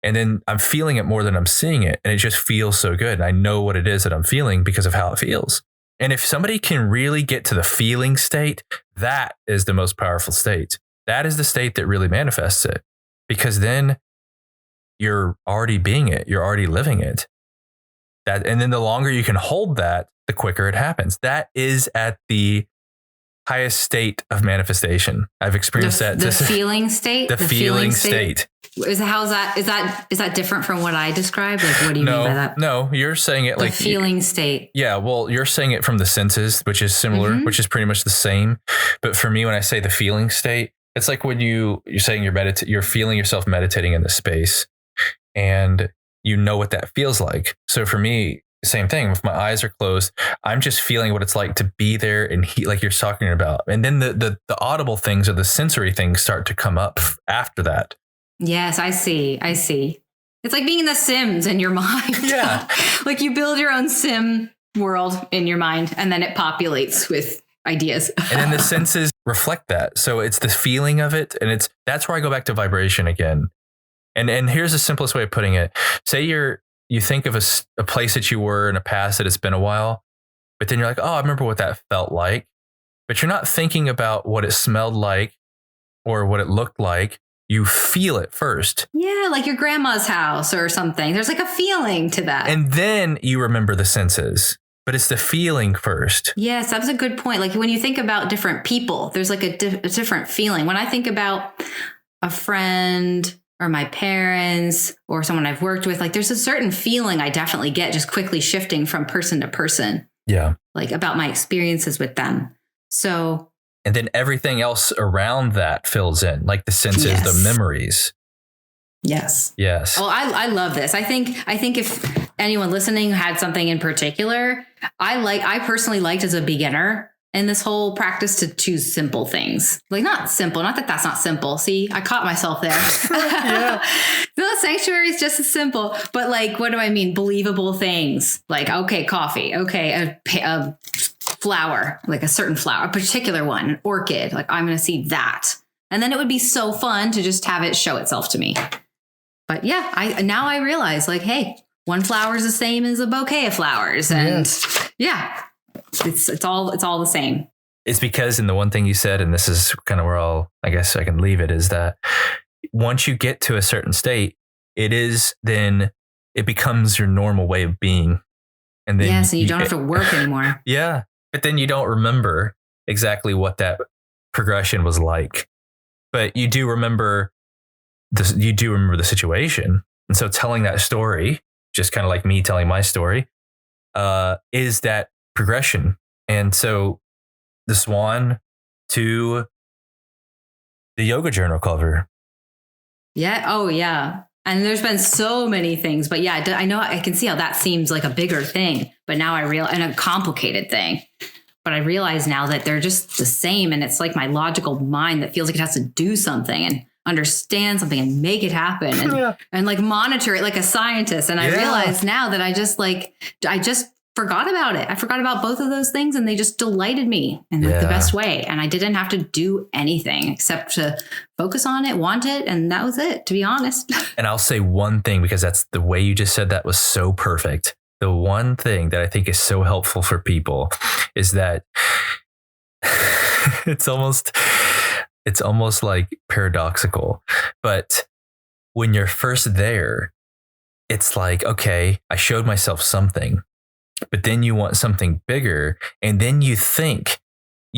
Speaker 3: And then I'm feeling it more than I'm seeing it. And it just feels so good. And I know what it is that I'm feeling because of how it feels. And if somebody can really get to the feeling state, that is the most powerful state. That is the state that really manifests it. Because then you're already being it. You're already living it. And then the longer you can hold that, the quicker it happens. That is at the highest state of manifestation. I've experienced that. The feeling state?
Speaker 2: The feeling state.
Speaker 3: Is that different from what I described? Like, what do you mean by that?
Speaker 2: No, you're saying it like
Speaker 3: the feeling state.
Speaker 2: Yeah, well, you're saying it from the senses, which is similar, which is pretty much the same. But for me, when I say the feeling state, it's like when you're saying you're feeling yourself meditating in the space, and you know what that feels like. So for me, same thing. If my eyes are closed, I'm just feeling what it's like to be there and like you're talking about. And then the audible things or the sensory things start to come up after that.
Speaker 3: Yes, I see. It's like being in the Sims in your mind. Yeah. Like you build your own sim world in your mind, and then it populates with ideas.
Speaker 2: And then the senses reflect that. So it's the feeling of it. And that's where I go back to vibration again. And here's the simplest way of putting it. Say you think of a place that you were in a past that it's been a while, but then you're like, oh, I remember what that felt like. But you're not thinking about what it smelled like or what it looked like. You feel it first.
Speaker 3: Yeah, like your grandma's house or something. There's like a feeling to that.
Speaker 2: And then you remember the senses. But it's the feeling first.
Speaker 3: Yes, that's a good point. Like when you think about different people, there's like a different feeling. When I think about a friend or my parents or someone I've worked with, like there's a certain feeling I definitely get just quickly shifting from person to person.
Speaker 2: Yeah.
Speaker 3: Like about my experiences with them. So.
Speaker 2: And then everything else around that fills in, like the senses,
Speaker 3: yes.
Speaker 2: the memories.
Speaker 3: Yes.
Speaker 2: Yes.
Speaker 3: Oh, I love this. I think if anyone listening had something in particular, I personally liked as a beginner in this whole practice to choose simple things. Like not simple, not that that's not simple. See, I caught myself there. Yeah. The sanctuary is just as simple, but like, what do I mean? Believable things like, okay, coffee. Okay. A flower, like a certain flower, a particular one, an orchid. Like I'm going to see that. And then it would be so fun to just have it show itself to me. But yeah, I realize like, hey, one flower is the same as a bouquet of flowers. And yeah, it's all the same.
Speaker 2: It's because, and the one thing you said, and this is kind of where I guess I can leave it, is that once you get to a certain state, then it becomes your normal way of being. And then
Speaker 3: yes, and you don't have to work anymore.
Speaker 2: Yeah. But then you don't remember exactly what that progression was like. But you do remember the situation. And so telling that story, just kind of like me telling my story, is that progression. And so the swan to the yoga journal cover.
Speaker 3: Yeah. Oh, yeah. And there's been so many things, but yeah, I know I can see how that seems like a bigger thing, but now and a complicated thing. But I realize now that they're just the same. And it's like my logical mind that feels like it has to do something and understand something and make it happen and like monitor it like a scientist. And I realize now that I just forgot about it. I forgot about both of those things and they just delighted me in like the best way. And I didn't have to do anything except to focus on it, want it. And that was it, to be honest.
Speaker 2: And I'll say one thing, because that's the way you just said that was so perfect. The one thing that I think is so helpful for people is that it's almost like paradoxical, but when you're first there, it's like, okay, I showed myself something, but then you want something bigger. And then you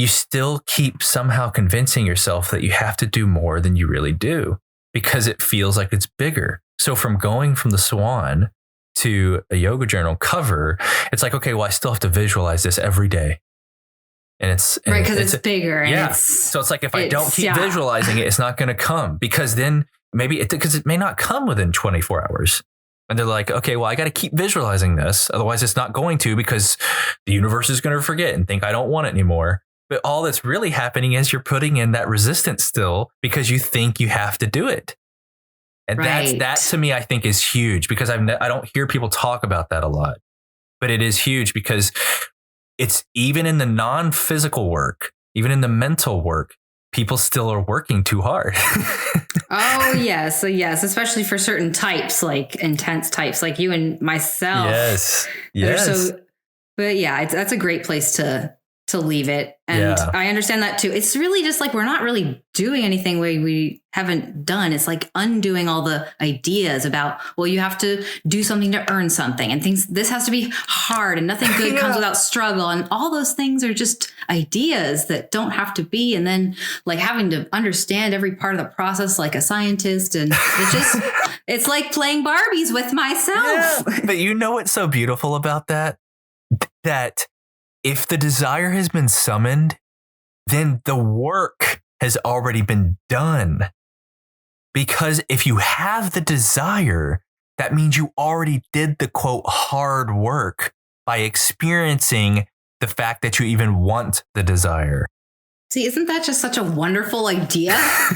Speaker 2: still keep somehow convincing yourself that you have to do more than you really do because it feels like it's bigger. So from going from the swan to a yoga journal cover, it's like, okay, well, I still have to visualize this every day. And it's
Speaker 3: right, because it's bigger.
Speaker 2: Yeah.
Speaker 3: And
Speaker 2: So it's like, if I don't keep visualizing it, it's not going to come, because then because it may not come within 24 hours. And they're like, okay, well, I got to keep visualizing this. Otherwise it's not going to, because the universe is going to forget and think I don't want it anymore. But all that's really happening is you're putting in that resistance still because you think you have to do it. And that to me, I think is huge, because I don't hear people talk about that a lot, but it is huge, because it's even in the non-physical work, even in the mental work, people still are working too hard.
Speaker 3: Oh, yes. So yes, especially for certain types, like intense types like you and myself.
Speaker 2: Yes.
Speaker 3: But yeah, that's a great place to leave it. And I understand that too. It's really just like, we're not really doing anything we haven't done. It's like undoing all the ideas about, well, you have to do something to earn something and things. This has to be hard and nothing good comes without struggle. And all those things are just ideas that don't have to be. And then like having to understand every part of the process, like a scientist. And it's like playing Barbies with myself.
Speaker 2: Yeah. But you know what's so beautiful about that? That if the desire has been summoned, then the work has already been done. Because if you have the desire, that means you already did the quote hard work by experiencing the fact that you even want the desire.
Speaker 3: See, isn't that just such a wonderful idea?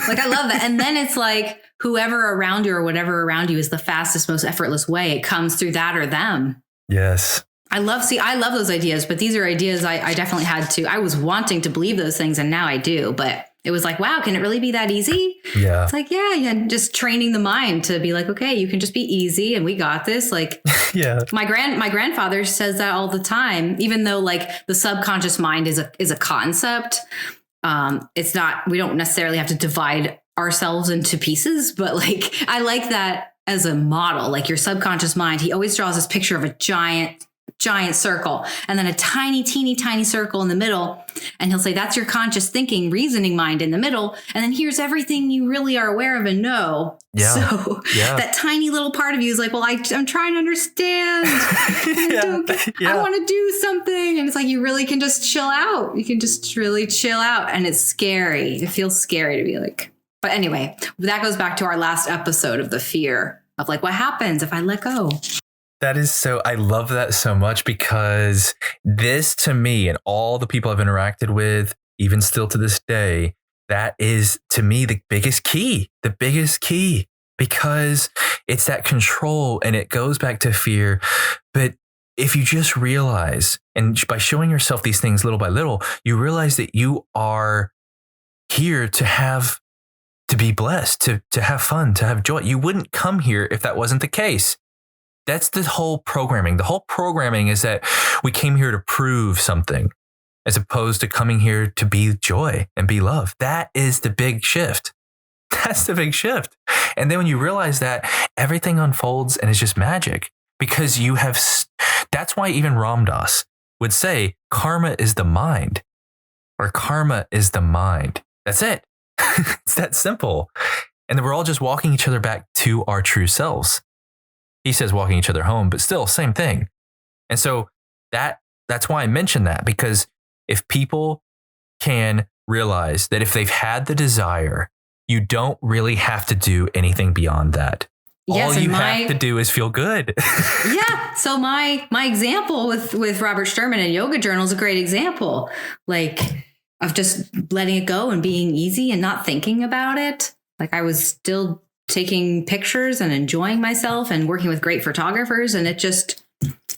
Speaker 3: Like, I love that. And then it's like whoever around you or whatever around you is the fastest, most effortless way. It comes through that or them.
Speaker 2: Yes.
Speaker 3: I love those ideas, but these are ideas I definitely had to. I was wanting to believe those things, and now I do. But it was like, wow, can it really be that easy?
Speaker 2: Yeah.
Speaker 3: It's like, yeah, just training the mind to be like, okay, you can just be easy, and we got this. Like,
Speaker 2: yeah.
Speaker 3: My grandfather says that all the time, even though like the subconscious mind is a concept. It's not. We don't necessarily have to divide ourselves into pieces, but like I like that as a model. Like your subconscious mind, he always draws this picture of a giant circle and then a tiny, teeny, tiny circle in the middle. And he'll say, that's your conscious thinking, reasoning mind in the middle. And then here's everything you really are aware of and know.
Speaker 2: Yeah.
Speaker 3: So that tiny little part of you is like, well, I'm trying to understand. I want to do something. And it's like, you really can just chill out. You can just really chill out. And it's scary. It feels scary to be like, but anyway, that goes back to our last episode of the fear of like, what happens if I let go?
Speaker 2: That is so, I love that so much because this to me and all the people I've interacted with, even still to this day, that is to me the biggest key, because it's that control and it goes back to fear. But if you just realize, and by showing yourself these things little by little, you realize that you are here to be blessed, to have fun, to have joy. You wouldn't come here if that wasn't the case. That's the whole programming. The whole programming is that we came here to prove something as opposed to coming here to be joy and be love. That is the big shift. That's the big shift. And then when you realize that, everything unfolds and it's just magic because you have, that's why even Ram Dass would say karma is the mind or karma is the mind. That's it. It's that simple. And then we're all just walking each other back to our true selves. He says walking each other home, but still same thing. And so that's why I mention that, because if people can realize that if they've had the desire, you don't really have to do anything beyond that.
Speaker 3: Yes,
Speaker 2: all you have to do is feel good.
Speaker 3: Yeah. So my example with Robert Sturman and Yoga Journal is a great example, like of just letting it go and being easy and not thinking about it. Like I was still taking pictures and enjoying myself and working with great photographers. And it just,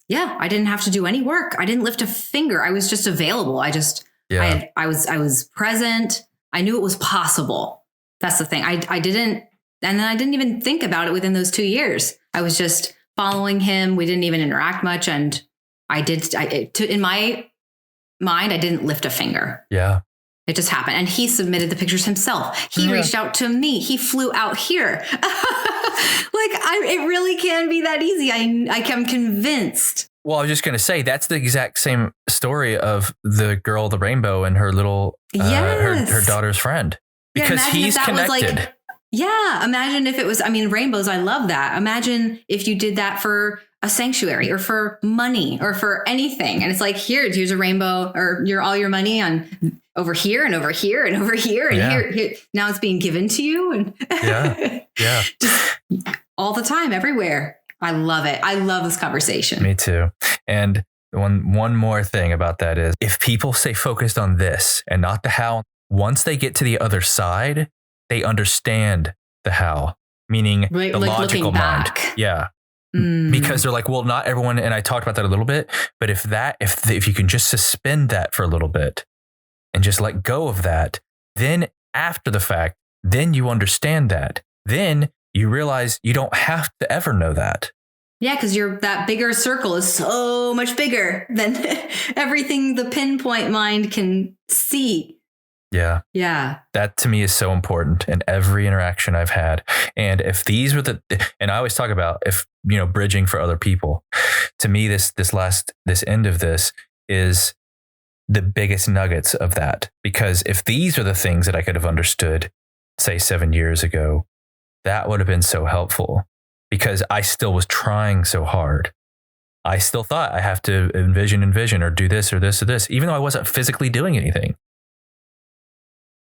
Speaker 3: I didn't have to do any work. I didn't lift a finger. I was just available. I was present. I knew it was possible. That's the thing. I didn't even think about it within those 2 years. I was just following him. We didn't even interact much. And in my mind, I didn't lift a finger.
Speaker 2: Yeah.
Speaker 3: It just happened. And he submitted the pictures himself. He reached out to me. He flew out here. It really can be that easy. I'm convinced.
Speaker 2: Well, I was just going to say, that's the exact same story of the girl, the rainbow, and her little, her daughter's friend. Because he's connected.
Speaker 3: Imagine if it was, rainbows, I love that. Imagine if you did that for a sanctuary or for money or for anything. And it's like, here's a rainbow or all your money on over here and over here and over here. And here. Now it's being given to you. And just all the time, everywhere. I love it. I love this conversation.
Speaker 2: Me too. And one more thing about that is if people stay focused on this and not the how, once they get to the other side, they understand the how, meaning the logical mind. Yeah. Because they're like, well, not everyone. And I talked about that a little bit, but if you can just suspend that for a little bit and just let go of that, then after the fact, then you understand that. Then you realize you don't have to ever know that.
Speaker 3: Yeah, because that bigger circle is so much bigger than everything the pinpoint mind can see.
Speaker 2: Yeah.
Speaker 3: Yeah. That
Speaker 2: to me is so important in every interaction I've had. And if these were and I always talk about bridging for other people, to me, this end of this is the biggest nuggets of that, because if these are the things that I could have understood, say 7 years ago, that would have been so helpful, because I still was trying so hard. I still thought I have to envision or do this or this or this, even though I wasn't physically doing anything.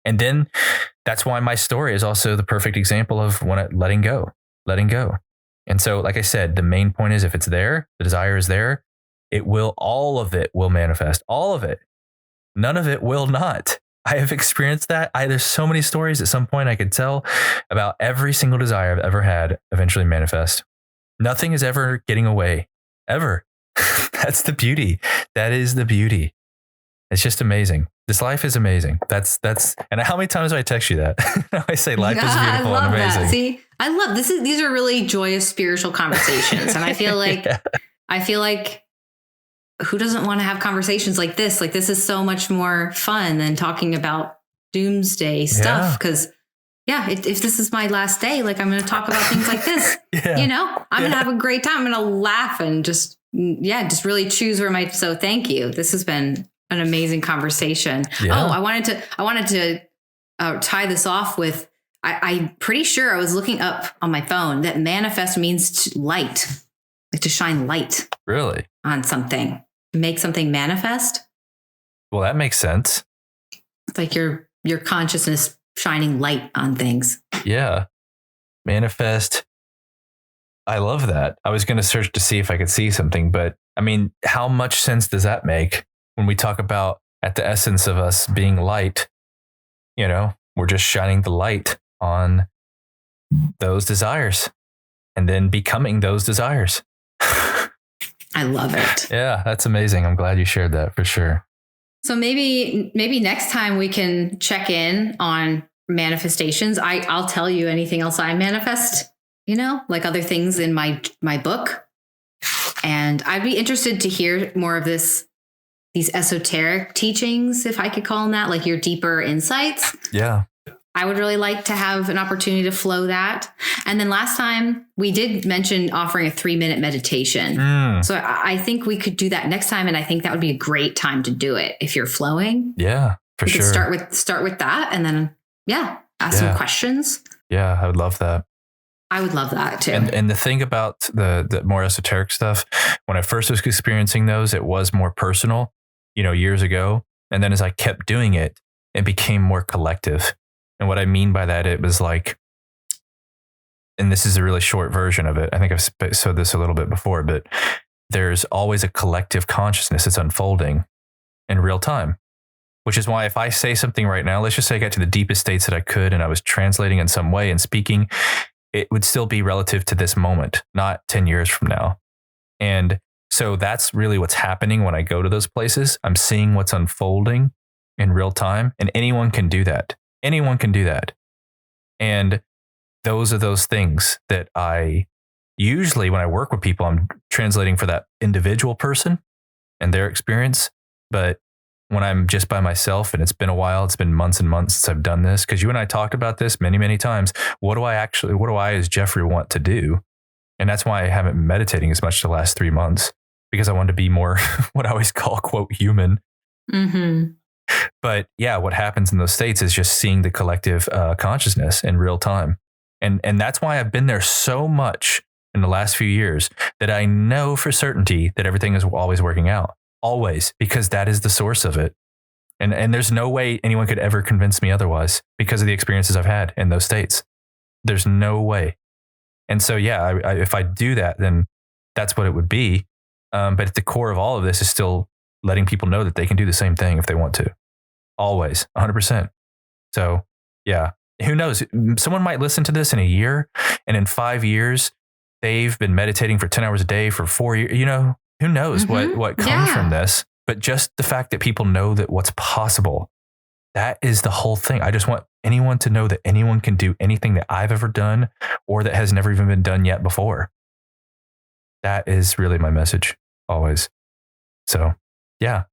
Speaker 2: And then that's why my story is also the perfect example of letting go. And so, like I said, the main point is if it's there, the desire is there, all of it will manifest. All of it. None of it will not. I have experienced that. There's so many stories at some point I could tell about every single desire I've ever had eventually manifest. Nothing is ever getting away, ever. That's the beauty. That is the beauty. It's just amazing. This life is amazing. That's, and how many times do I text you that? I say life is beautiful and amazing.
Speaker 3: That. See, I love this. These are really joyous spiritual conversations. And I feel like, who doesn't want to have conversations like this? Like, this is so much more fun than talking about doomsday stuff. Cause if this is my last day, like, I'm going to talk about things like this, I'm going to have a great time. I'm going to laugh and just really choose where so thank you. This has been an amazing conversation. Yeah. Oh, I wanted to tie this off with, I'm pretty sure I was looking up on my phone that manifest means light, like to shine light.
Speaker 2: Really?
Speaker 3: On something, make something manifest.
Speaker 2: Well, that makes sense.
Speaker 3: It's like your consciousness shining light on things.
Speaker 2: Yeah. Manifest. I love that. I was going to search to see if I could see something, but I mean, how much sense does that make when we talk about at the essence of us being light? We're just shining the light on those desires and then becoming those desires.
Speaker 3: I love it.
Speaker 2: Yeah, that's amazing. I'm glad you shared that for sure.
Speaker 3: So maybe next time we can check in on manifestations. I'll tell you anything else I manifest, like other things in my book. And I'd be interested to hear more of these esoteric teachings, if I could call them that, like your deeper insights.
Speaker 2: Yeah.
Speaker 3: I would really like to have an opportunity to flow that. And then last time we did mention offering a 3-minute meditation. So I think we could do that next time. And I think that would be a great time to do it if you're flowing.
Speaker 2: Yeah, for sure.
Speaker 3: Start with that and then, ask some questions.
Speaker 2: Yeah, I would love that.
Speaker 3: I would love that too.
Speaker 2: And the thing about the more esoteric stuff, when I first was experiencing those, it was more personal, years ago. And then as I kept doing it, it became more collective. And what I mean by that, it was like, and this is a really short version of it. I think I've said this a little bit before, but there's always a collective consciousness that's unfolding in real time, which is why if I say something right now, let's just say I got to the deepest states that I could, and I was translating in some way and speaking, it would still be relative to this moment, not 10 years from now. And so that's really what's happening when I go to those places. I'm seeing what's unfolding in real time, and anyone can do that. Anyone can do that. And those are those things that I usually, when I work with people, I'm translating for that individual person and their experience. But when I'm just by myself, and it's been a while, it's been months and months since I've done this, because you and I talked about this many, many times. What do I as Jeffrey want to do? And that's why I haven't been meditating as much the last 3 months, because I wanted to be more what I always call, quote, human. Mm-hmm. But yeah, what happens in those states is just seeing the collective consciousness in real time. And that's why I've been there so much in the last few years, that I know for certainty that everything is always working out. Always, because that is the source of it. And there's no way anyone could ever convince me otherwise, because of the experiences I've had in those states. There's no way. And so, yeah, if I do that, then that's what it would be. But at the core of all of this is still letting people know that they can do the same thing if they want to. Always, 100%. So, yeah, who knows? Someone might listen to this in a year, and in 5 years, they've been meditating for 10 hours a day for 4 years. Who knows what comes from this? But just the fact that people know that what's possible, that is the whole thing. I just want anyone to know that anyone can do anything that I've ever done, or that has never even been done yet before. That is really my message always. So, yeah.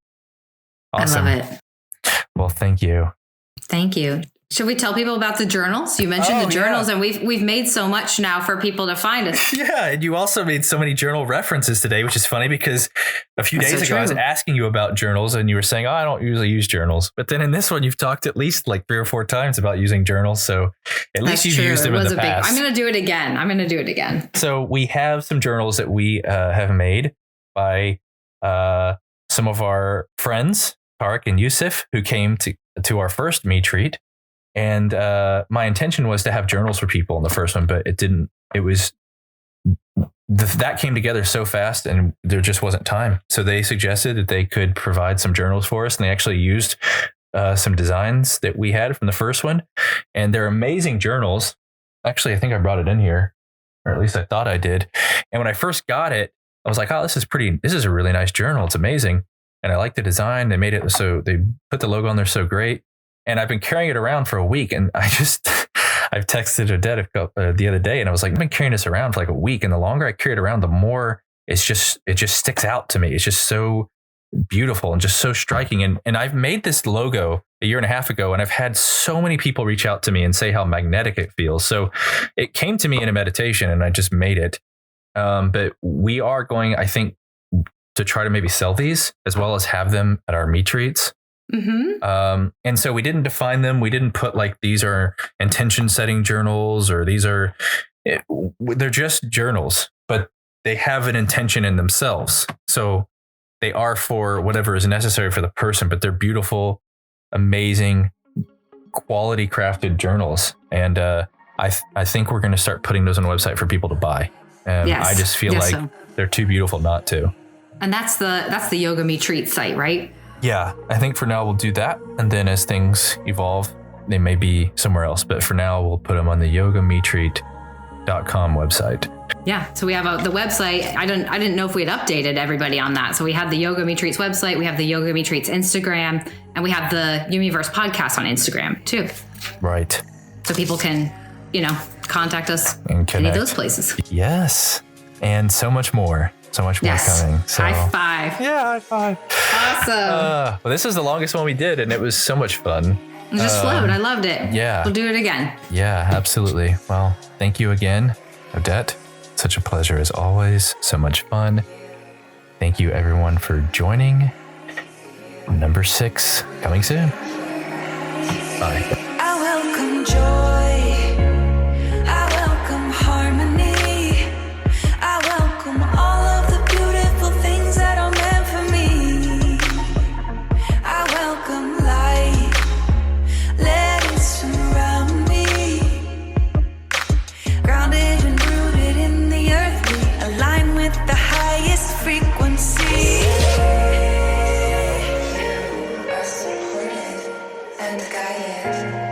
Speaker 2: Awesome.
Speaker 3: I love it.
Speaker 2: Well, thank you.
Speaker 3: Thank you. Should we tell people about the journals? You mentioned the journals, and we've made so much now for people to find us.
Speaker 2: Yeah, and you also made so many journal references today, which is funny, because a few days ago I was asking you about journals, and you were saying, I don't usually use journals. But then in this one, you've talked at least like 3 or 4 times about using journals. So at least you've used them in the past.
Speaker 3: I'm going to do it again. So
Speaker 2: we have some journals that we have made by some of our friends, Tarek and Yusuf, who came to our first Me Treat. And my intention was to have journals for people in the first one, but it didn't. It was that came together so fast, and there just wasn't time. So they suggested that they could provide some journals for us, and they actually used some designs that we had from the first one, and they're amazing journals. Actually, I think I brought it in here, or at least I thought I did. And when I first got it, I was like, oh, this is a really nice journal. It's amazing. And I like the design. They made it so they put the logo on there so great. And I've been carrying it around for a week. And I've texted Odette the other day and I was like, I've been carrying this around for like a week. And the longer I carry it around, the more it just sticks out to me. It's just so beautiful and just so striking. And I've made this logo a year and a half ago, and I've had so many people reach out to me and say how magnetic it feels. So it came to me in a meditation and I just made it. But we are going, I think, to try to maybe sell these as well as have them at our meet retreats. Mm-hmm. And so we didn't define them. We didn't put like, these are intention setting journals or they're just journals, but they have an intention in themselves. So they are for whatever is necessary for the person, but they're beautiful, amazing, quality crafted journals. And I think we're going to start putting those on the website for people to buy. Yes. I just feel like they're too beautiful not to.
Speaker 3: And that's the Yoga Meet Treat site, right?
Speaker 2: Yeah, I think for now we'll do that. And then as things evolve, they may be somewhere else. But for now, we'll put them on the yogametreat.com website.
Speaker 3: Yeah. So we have the website. I didn't know if we had updated everybody on that. So we have the Yoga Meet Treats website. We have the Yoga Meet Treats Instagram. And we have the YouMeVerse podcast on Instagram too.
Speaker 2: Right.
Speaker 3: So people can, contact us
Speaker 2: and
Speaker 3: any of those places.
Speaker 2: Yes. And so much more. So much more coming. So.
Speaker 3: High five.
Speaker 2: Yeah, high five.
Speaker 3: Awesome.
Speaker 2: Well, this is the longest one we did, and it was so much fun.
Speaker 3: It just flowed. I loved it.
Speaker 2: Yeah.
Speaker 3: We'll do it again.
Speaker 2: Yeah, absolutely. Well, thank you again, Odette. Such a pleasure as always. So much fun. Thank you, everyone, for joining. Number 6 coming soon. Bye.
Speaker 4: I welcome joy. I welcome harmony. I welcome all of the beautiful things that are meant for me. I welcome light. Let it surround me. Grounded and rooted in the earth, we align with the highest frequency. Are supported and guided.